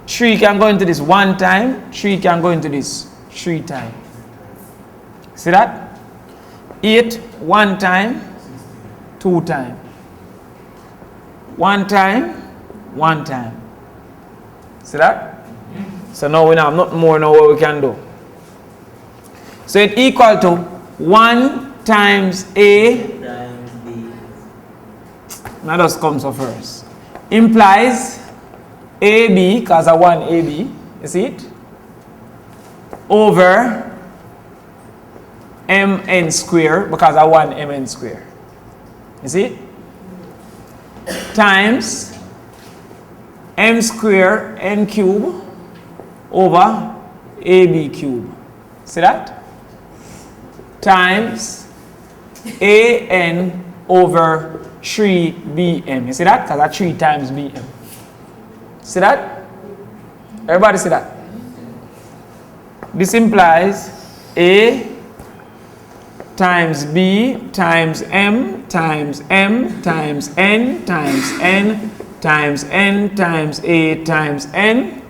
3 can go into this 1 time, 3 can go into this 3 times. See that? 8, 1 time, 2 times. 1 time, 1 time. See that? So now we have nothing more now what we can do. So it equal to 1 times A Times B. now just comes up first. Implies AB, because I want AB, you see it? Over mn square, because I want mn square. You see it? Times m square n cube over AB cube. See that? Times AN over 3BM. You see that? Because that's 3 times BM. See that? Everybody see that? This implies A times B times M times M times N times N times N times A times N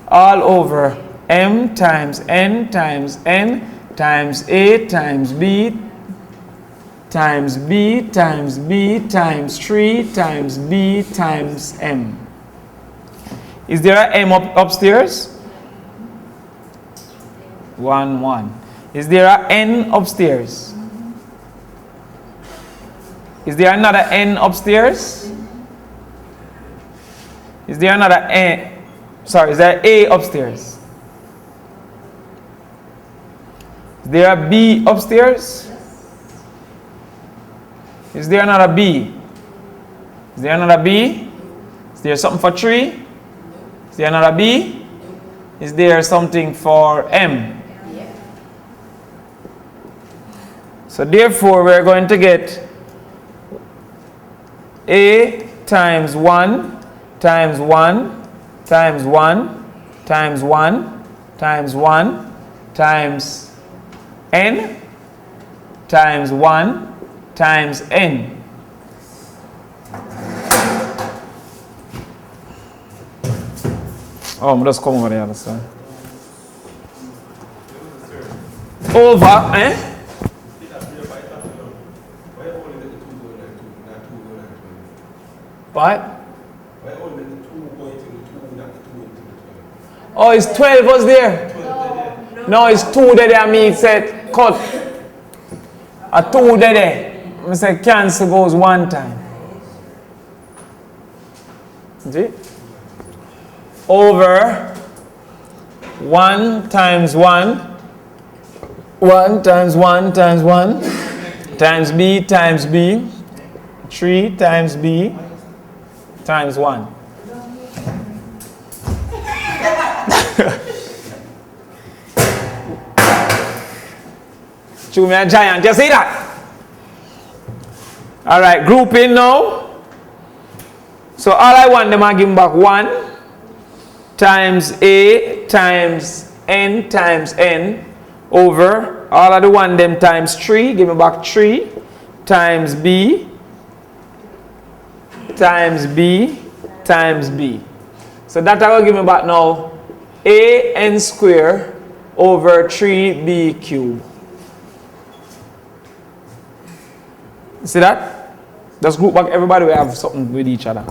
all over M times N times N times A times B times B times B times 3 times B times M. Is there an M upstairs? 1, 1. Is there an N upstairs? Is there another N upstairs? Is there another N? Sorry, is there A upstairs? Is there a B upstairs? Is there another B? Is there another B? Is there something for 3? Is there another B? Is there something for M? So therefore we're going to get A times 1 times 1 times 1 times 1 times 1 times N times 1 times N. Oh, I'm just come over the other side. Over, eh? What? Why only the 2 going to the 2, not the 2 into the Oh, it's 12 was there. No, it's 2 there. I mean, it said cut. A 2 there. I said cancel goes 1 time. See? Over 1 times 1. 1 times 1 times 1 times B times B. 3 times B times 1. Chew me a giant. You see that? Alright, grouping now. So all I want them to give back 1 times A times N over all of the 1 them times 3. Give me back 3 times B times B times B. So that I will give me back now AN square over 3B cube. See that? Just group back everybody, we have something with each other.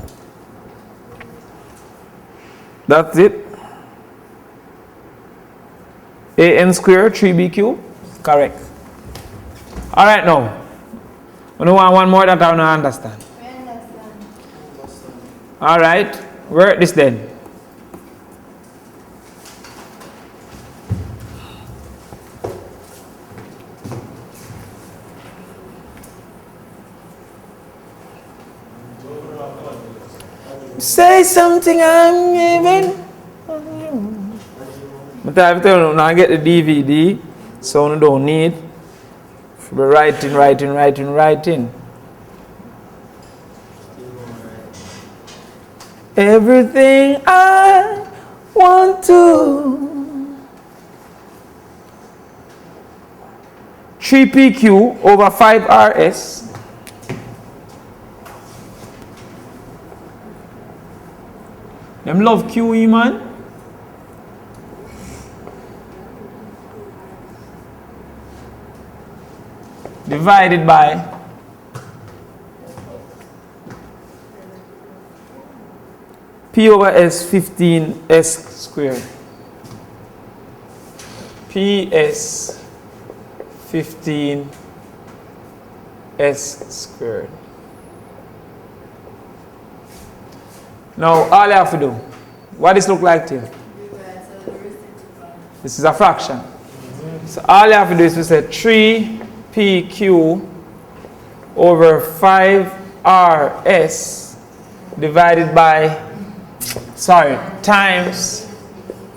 That's it. AN square 3B cube. Correct. Alright now. I want one more that I don't understand. Alright. Work this then. Say something I'm giving. But I have to tell you, now I get the DVD, so I don't need to be writing. Everything I want to. 3PQ over 5RS. Them love QE, man. Divided by P over S 15S squared. PS 15S squared. Now, all you have to do, what does this look like to you? This is a fraction. So all you have to do is to say 3PQ over 5RS divided by, times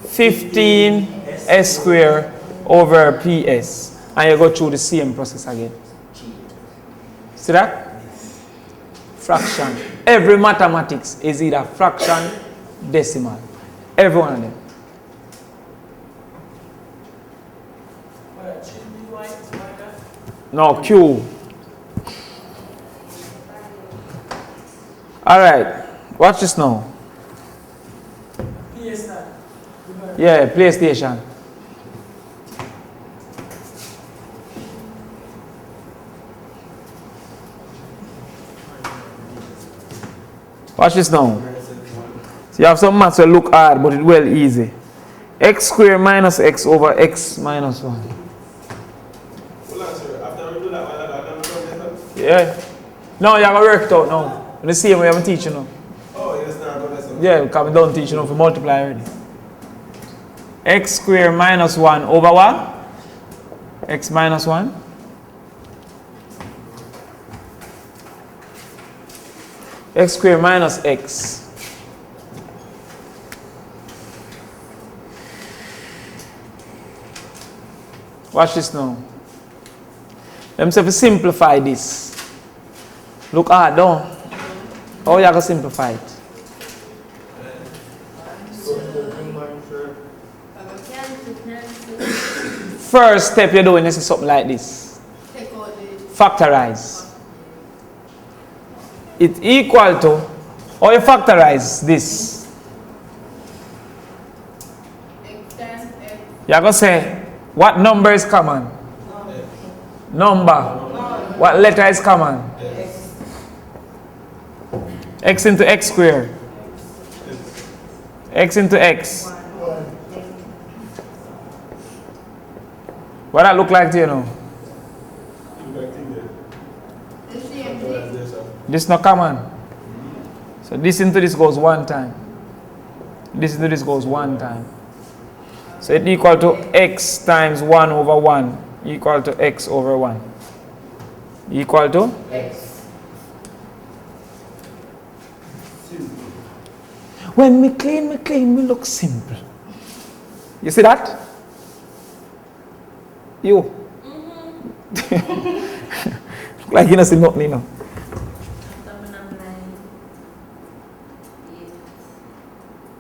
15S squared over PS. And you go through the same process again. See that? Fraction. Every mathematics is either fraction, decimal. Every one of them. No, Q. Alright. Watch this now. Yeah, PlayStation. Watch this now. So you have some maths that look hard, but it's well easy. X squared minus X over X minus 1. Yeah. No, you have a worked out now. The same way I'm teaching now. Oh, yes, now. Yeah, because we don't teach you now for multiply already. X squared minus 1 over what? X minus 1. X squared minus X. Watch this now. Let me say, simplify this. Look hard, don't. How you going to simplify it? First step you're doing is something like this. Factorize. It's equal to, or you factorize this. You're going to say, what number is common? Number. What letter is common? X into X squared. X into X. What that look like to you now? The same thing. This not common. So this into this goes one time. This into this goes one time. So it equal to x times 1 over 1 equal to x over 1. Equal to? X. When me clean, me look simple. You see that? You. Like you don't see nothing, you know.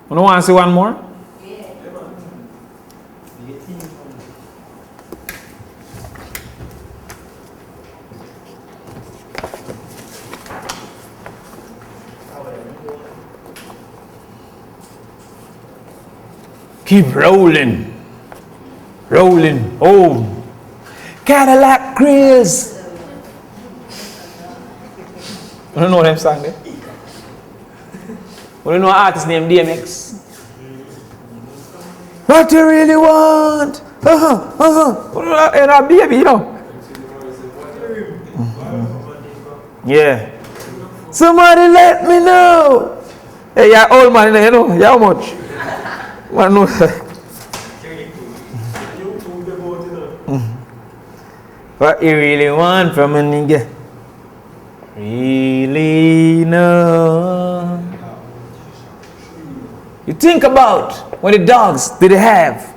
You don't want to see one more? Keep rolling. Rolling home. Cadillac Grills. I don't know them song there. I don't know an artist named DMX. What you really want? And a baby, you know. Yeah. Somebody let me know. Hey, you're old man, you know. You how much? One know. What you really want from a nigga? Really know. You think about when the dogs didn't have,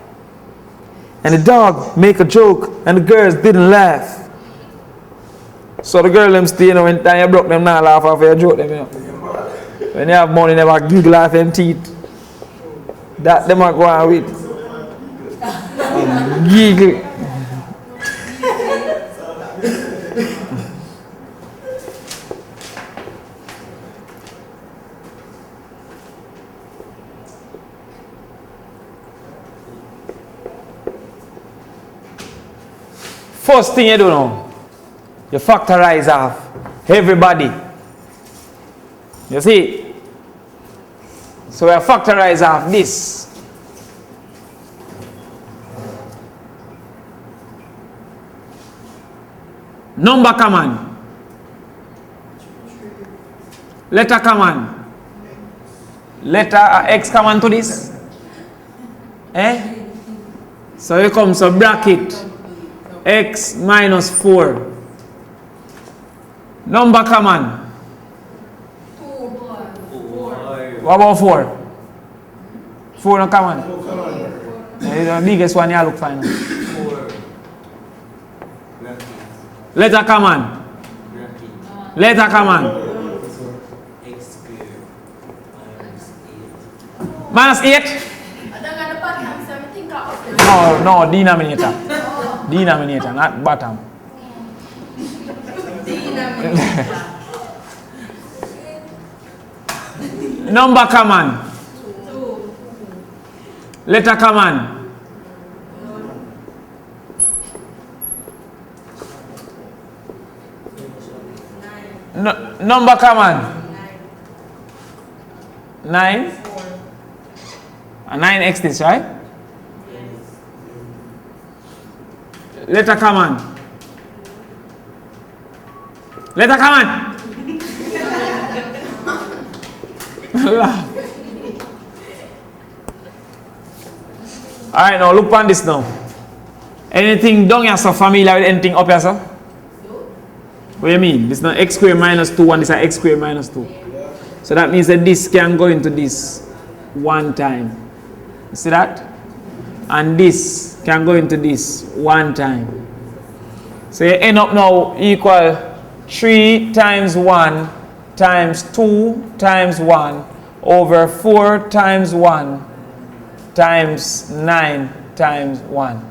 and the dog make a joke, and the girls didn't laugh. So the girl them stay, you know, when time you broke them, now laugh off your joke, them, you know. When you have money, they have giggle off them teeth. That them are going with. Giggle. First thing you do now, you factorize off everybody. You see? So we factorize off this. Number common. Letter common. Letter x common to this. Eh? So here comes a bracket. X minus 4. Number common. 2. 4. What about 4? 4 no common. The biggest one you look fine. 4. Letter common. Letter common. X squared minus 8. Minus 8? I don't got the bottom, so I think of No, denominator. Denominator, not bottom. denominator. Number common. 2. Letter common. Number common. 9. 4. And 9x this, right? Letter common. Letter common. Alright, now look on this now. Anything down here so familiar with anything up here, sir? What do you mean? This is not x squared minus 2 and this is x squared minus 2. So that means that this can go into this one time. You see that? And this can go into this one time. So you end up now equal 3 times 1 times 2 times 1 over 4 times 1 times 9 times 1.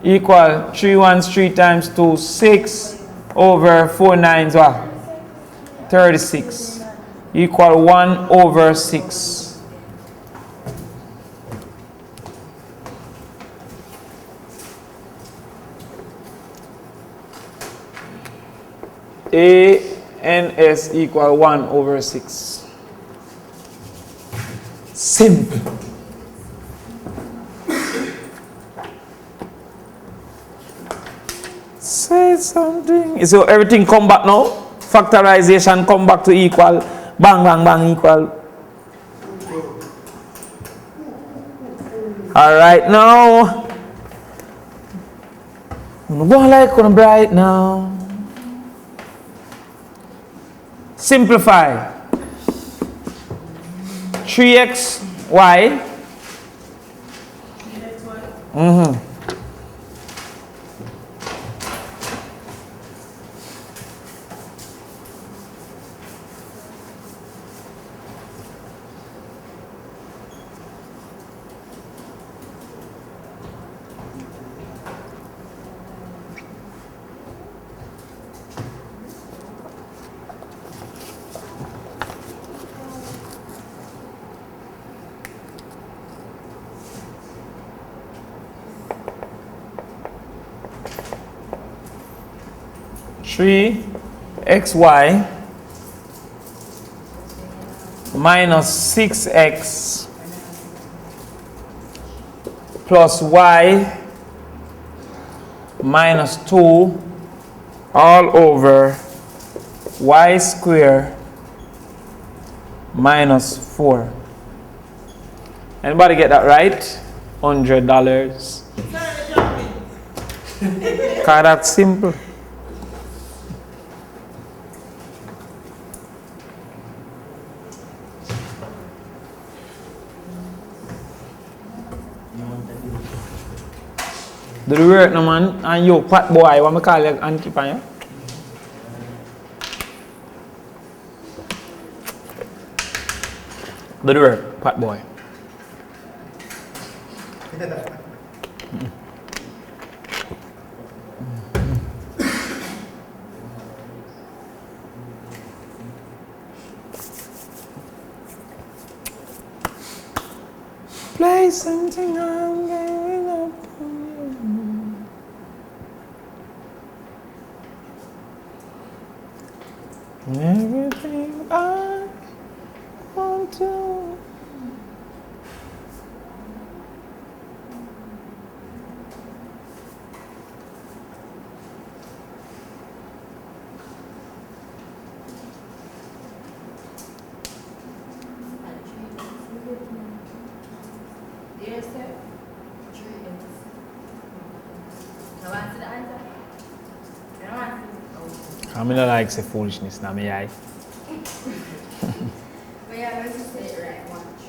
Equal 3 1s 3 times 2, 6 over 4 9s what? 36. Equal 1 over 6. A and S equal 1 over 6. Simple. Say something. So everything come back now? Factorization come back to equal. Bang, bang, bang, equal. Alright now. I'm going like on bright now. Simplify. 3xy. Mm-hmm. Three xy minus 6x plus y minus 2 all over y square minus 4. Anybody get that right? $100. Cause that's simple. Do the work no man, and you fat boy, what me call you and keep on you? Do the work, fat boy. Play something I'm giving up on you. Everything I want to. Yes, sir. 3x. Now answer the answer. Now answer. I mean, I like say foolishness now, me eye. But yeah, let's just say it right. Watch.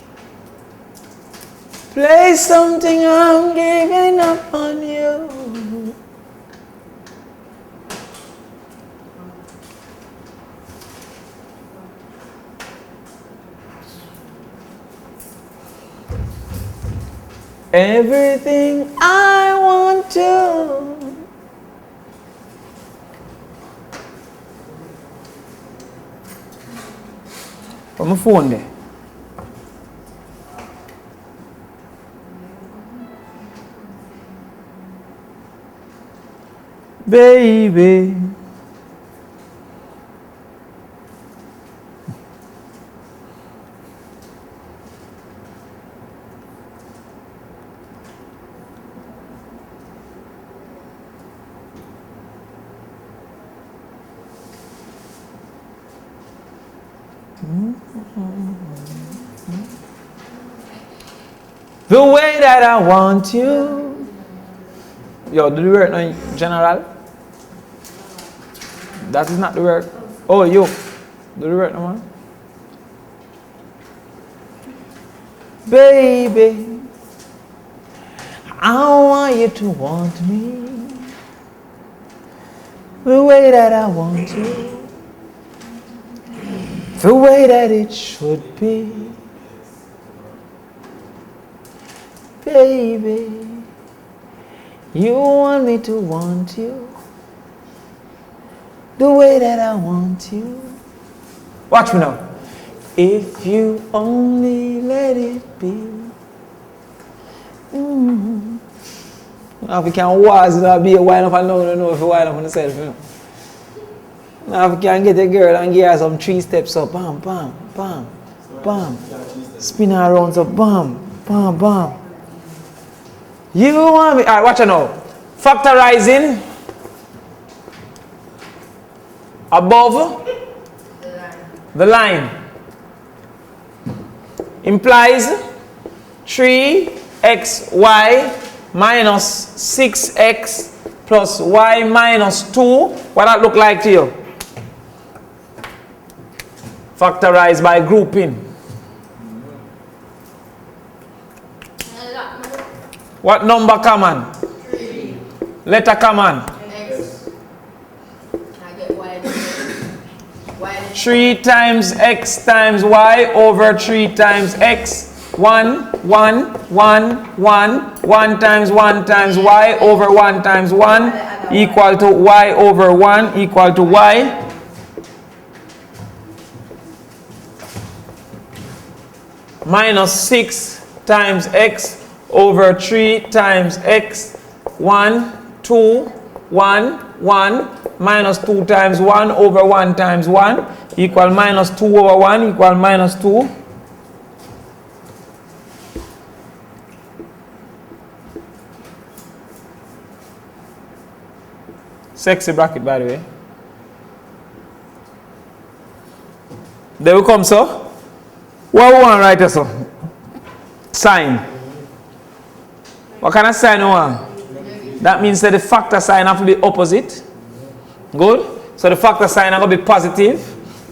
Play something I'm giving up on you. Everything I want to. Put my phone there. Baby. The way that I want you. Yo, do the work now, General? That is not the work. Oh, you. Do the work now, man. Baby, I want you to want me the way that I want you, the way that it should be. Baby, you want me to want you the way that I want you. Watch me now. If you only let it be. Now if you can't watch it, I'll be a while enough. I don't know if you wild enough on yourself. You know? Now if you can get a girl and give her some 3 steps up, bam, bam, bam, bam. Spin her around, so bam, bam, bam. You want me? Alright, watch it now. Factorizing above the line. Implies 3xy minus 6x plus y minus 2. What that look like to you? Factorize by grouping. What number common? 3. Letter common. X. I get Y. Y. 3 times x times y over 3 times x. 1, 1, 1, 1, 1 times 1 times y over 1 times 1 equal to y over 1 equal to y. Minus 6 times x over 3 times x. 1, 2, 1, 1 minus 2 times 1 over 1 times 1 equal minus 2 over 1 equal minus 2. Sexy bracket, by the way. There we come, sir. What we want to write here, sir? Sign. What kind of sign we want? That means that the factor sign have to be opposite. Good. So the factor sign have to be positive.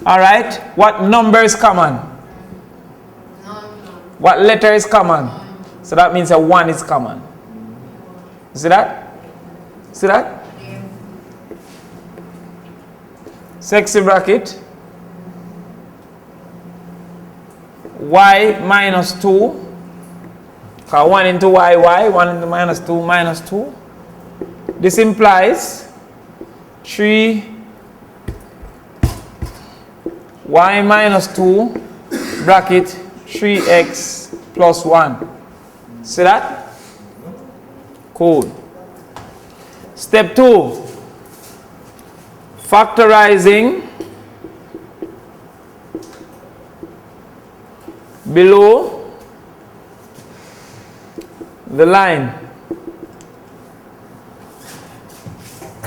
Alright. What number is common? What letter is common? So that means that 1 is common. You see that? See that? Sexy bracket. Y minus 2. 1 into y, 1 into minus 2, minus 2. This implies 3 y minus 2 bracket 3x plus 1. See that? Cool. Step 2. Factorizing below the line.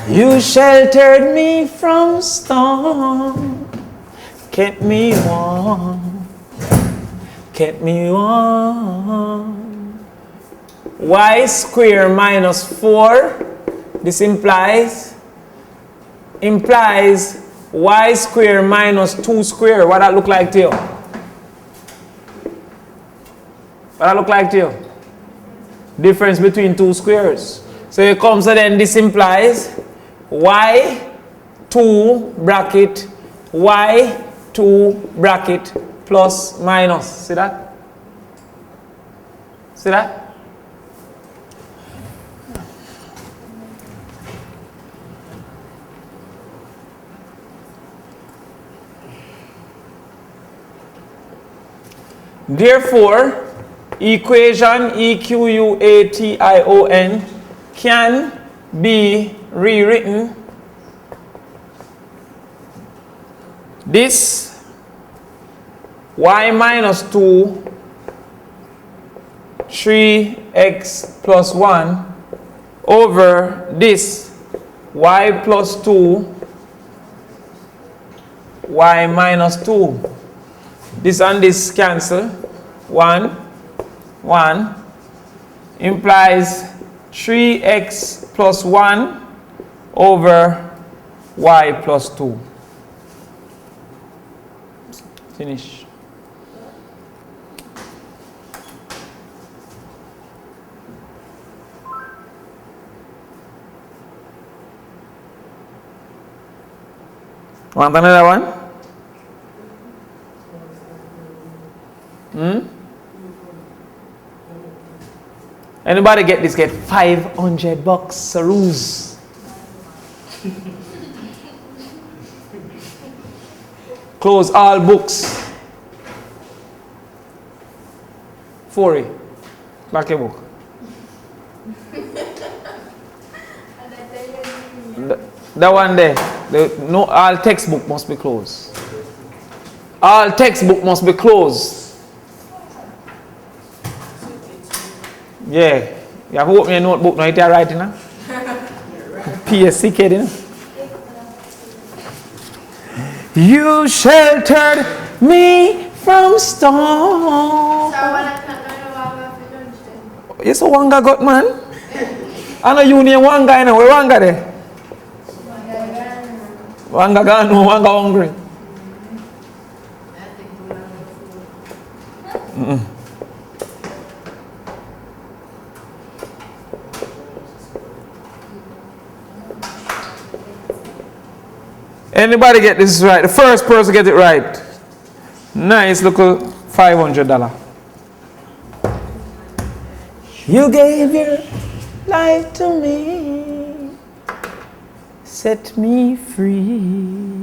You sheltered me from storm, kept me warm, kept me warm. Y square minus 4. This implies y square minus 2 square. What that look like to you? What that look like to you? Difference between 2 squares. So it comes, so then this implies y2 bracket y2 bracket plus minus. See that? See that? Therefore, equation EQUATION can be rewritten this y minus 2 3x plus 1 over this y plus 2 y minus 2. This and this cancel. 1, 1 implies 3x plus 1 over y plus 2. Finish. Want another one? Anybody get this? Get $500 Saroos. Close all books. 40. Back your book. That one there. No, all textbook must be closed. All textbook must be closed. Yeah. You have to open your notebook now. You're writing now. PSC kid, you know? You sheltered me from storm. Yes, Wanga got man. I know you name Wanga, you know. Where Wanga there? Wanga gone, no, Wanga hungry. Anybody get this right? The first person get it right. Nice little $500. You gave your life to me, set me free.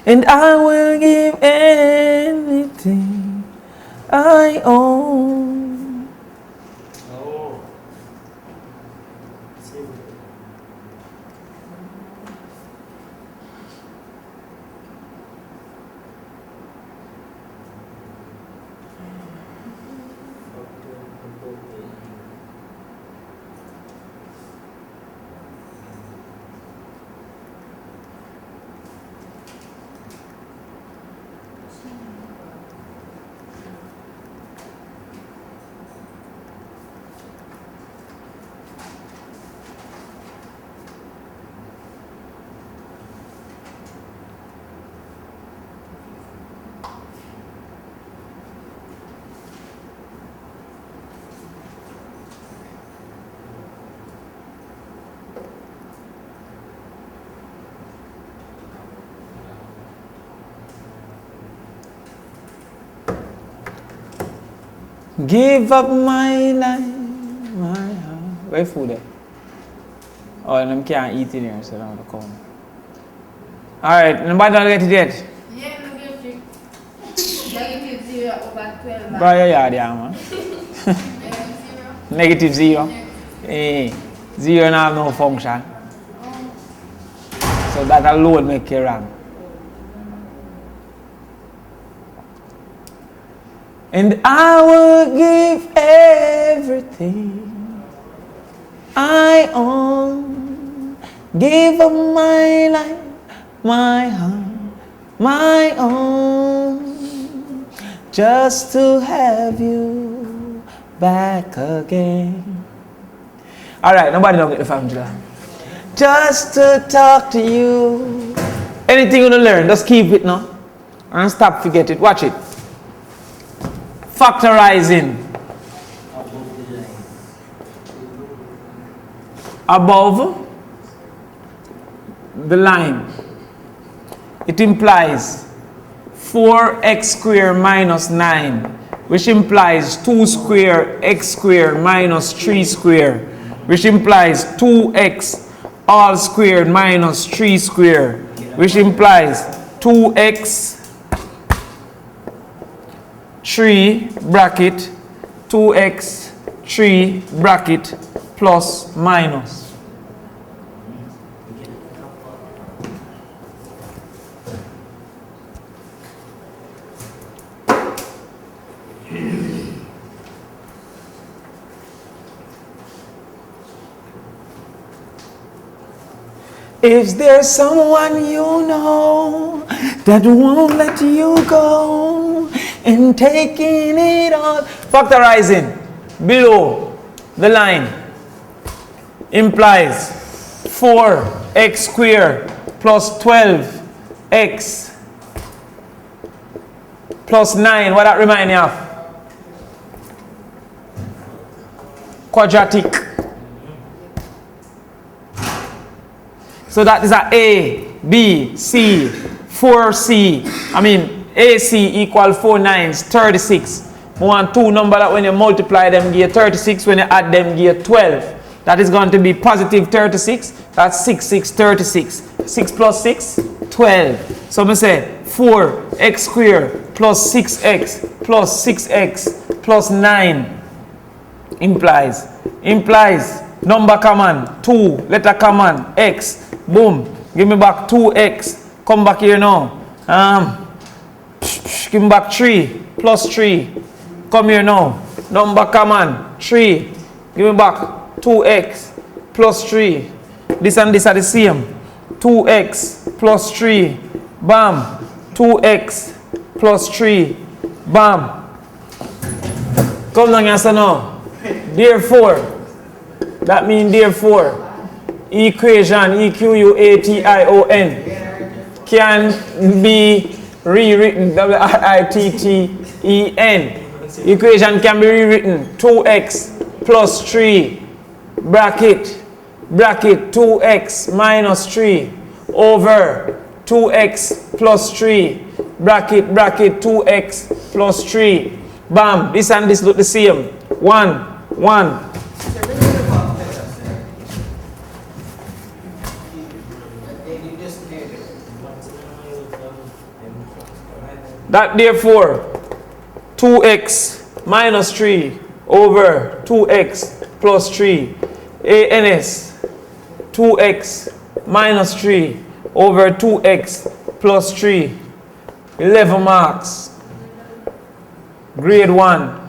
And I will give anything I own. Oh. See. Give up my life, my heart. Where food there? Oh, and them can't eat in here, so down the corner. Alright, nobody don't get it yet? Yeah, no get it. Negative 0 over 12. Bro, yeah, man. Negative 0. Eh, 0 and have no function. So that alone make you wrong. And I will give everything I own. Give up my life, my heart, my own, just to have you back again. Alright, nobody don't get the family. Just to talk to you. Anything you want to learn, just keep it now. And stop, forget it. Watch it. Factorizing. Above the line. It implies 4x squared minus 9, which implies 2 squared x squared minus 3 squared, which implies 2x all squared minus 3 squared, which implies 2x 3 bracket 2x 3 bracket plus minus. If there's someone you know that won't let you go and taking it all, factorizing below the line implies 4x squared plus 12x plus 9. What that remind you of? Quadratic. So that is a B, C, 4C. I mean, AC equal 4 9s, 36. We want two numbers that when you multiply them give you 36, when you add them give you 12. That is going to be positive 36. That's 6, 6, 36. 6 plus 6, 12. So I say 4x squared plus 6x plus 6x plus 9 implies number common, 2, letter common, x, boom, give me back 2x, come back here now, give me back 3, plus 3, come here now, number common, 3, give me back 2x, plus 3, this and this are the same, 2x, plus 3, bam, 2x, plus 3, bam, come down answer now, therefore, that means therefore, equation EQUATION can be rewritten WRITTEN. Equation can be rewritten 2x plus 3 bracket 2x minus 3 over 2x plus 3 bracket 2x plus 3. Bam, this and this look the same. 1, 1. That therefore 2x minus 3 over 2x plus 3 ANS 2x minus 3 over 2x plus 3 11 marks grade 1